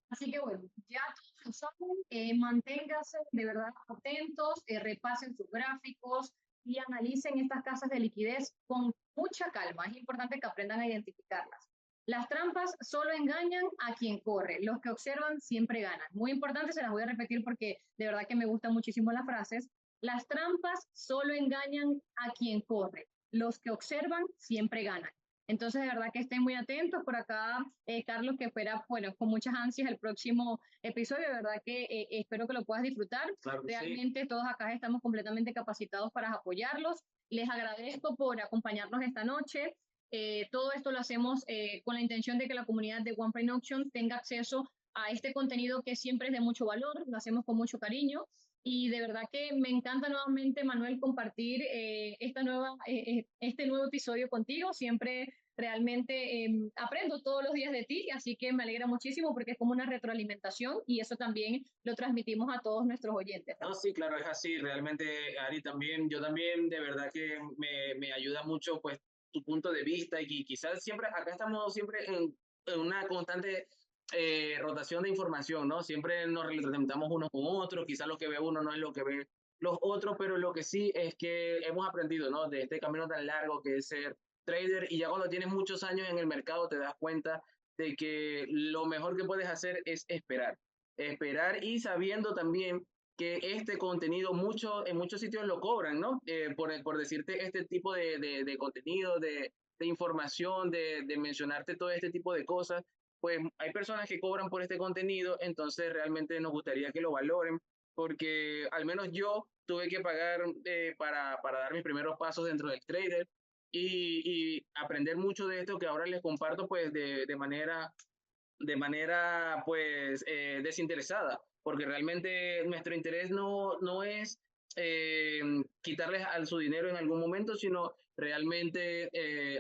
Así que bueno, ya todos lo saben, manténganse de verdad atentos, repasen sus gráficos y analicen estas casas de liquidez con mucha calma. Es importante que aprendan a identificarlas. Las trampas solo engañan a quien corre, los que observan siempre ganan. Muy importante, se las voy a repetir porque de verdad que me gustan muchísimo las frases. Las trampas solo engañan a quien corre, los que observan siempre ganan. Entonces, de verdad que estén muy atentos por acá, Carlos, que espera, bueno, con muchas ansias el próximo episodio. De verdad que espero que lo puedas disfrutar. Claro que Realmente sí. todos acá estamos completamente capacitados para apoyarlos. Les agradezco por acompañarnos esta noche. Todo esto lo hacemos con la intención de que la comunidad de One Prime Auction tenga acceso a este contenido que siempre es de mucho valor. Lo hacemos con mucho cariño. Y de verdad que me encanta nuevamente, Manuel, compartir este nuevo episodio contigo. Siempre realmente aprendo todos los días de ti, así que me alegra muchísimo porque es como una retroalimentación y eso también lo transmitimos a todos nuestros oyentes, ¿no? No, sí, claro, es así. Realmente, Ari, también, yo también, de verdad que me ayuda mucho, pues, tu punto de vista y quizás siempre, acá estamos siempre en una constante rotación de información, ¿no? Siempre nos retroalimentamos unos con otros, quizás lo que ve uno no es lo que ve los otros, pero lo que sí es que hemos aprendido, ¿no? De este camino tan largo que es ser trader y ya cuando tienes muchos años en el mercado te das cuenta de que lo mejor que puedes hacer es esperar y sabiendo también que este contenido en muchos sitios lo cobran, ¿no? Por decirte este tipo de contenido, de información, de mencionarte todo este tipo de cosas, pues hay personas que cobran por este contenido, entonces realmente nos gustaría que lo valoren, porque al menos yo tuve que pagar para dar mis primeros pasos dentro del trader y aprender mucho de esto que ahora les comparto pues de manera pues desinteresada, porque realmente nuestro interés no es quitarles al su dinero en algún momento, sino realmente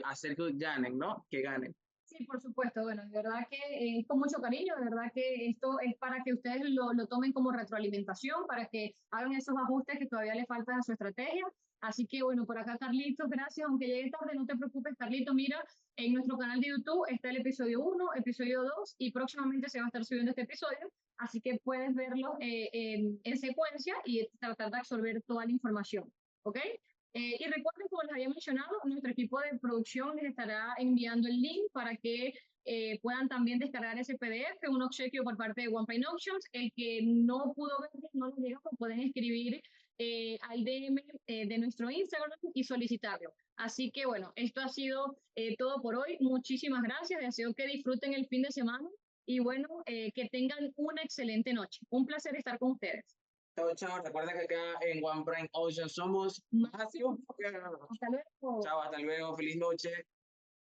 hacer que ganen, ¿no? Que ganen. Sí, por supuesto. Bueno, de verdad que es con mucho cariño, de verdad que esto es para que ustedes lo tomen como retroalimentación, para que hagan esos ajustes que todavía le faltan a su estrategia. Así que bueno, por acá Carlitos, gracias, aunque llegue tarde, no te preocupes, Carlitos, mira, en nuestro canal de YouTube está el episodio 1, episodio 2 y próximamente se va a estar subiendo este episodio, así que puedes verlo en secuencia y tratar de absorber toda la información, ¿ok? Y recuerden, como les había mencionado, nuestro equipo de producción les estará enviando el link para que puedan también descargar ese PDF, un obsequio por parte de One Pine Auctions. El que no pudo ver, no lo llegó, pues pueden escribir al DM de nuestro Instagram y solicitarlo. Así que bueno, esto ha sido todo por hoy. Muchísimas gracias. Deseo que disfruten el fin de semana y bueno, que tengan una excelente noche. Un placer estar con ustedes. Chao, chao. Recuerda que acá en One Prime Ocean somos Más. Matthew. Hasta luego. Chao, hasta luego. Feliz noche.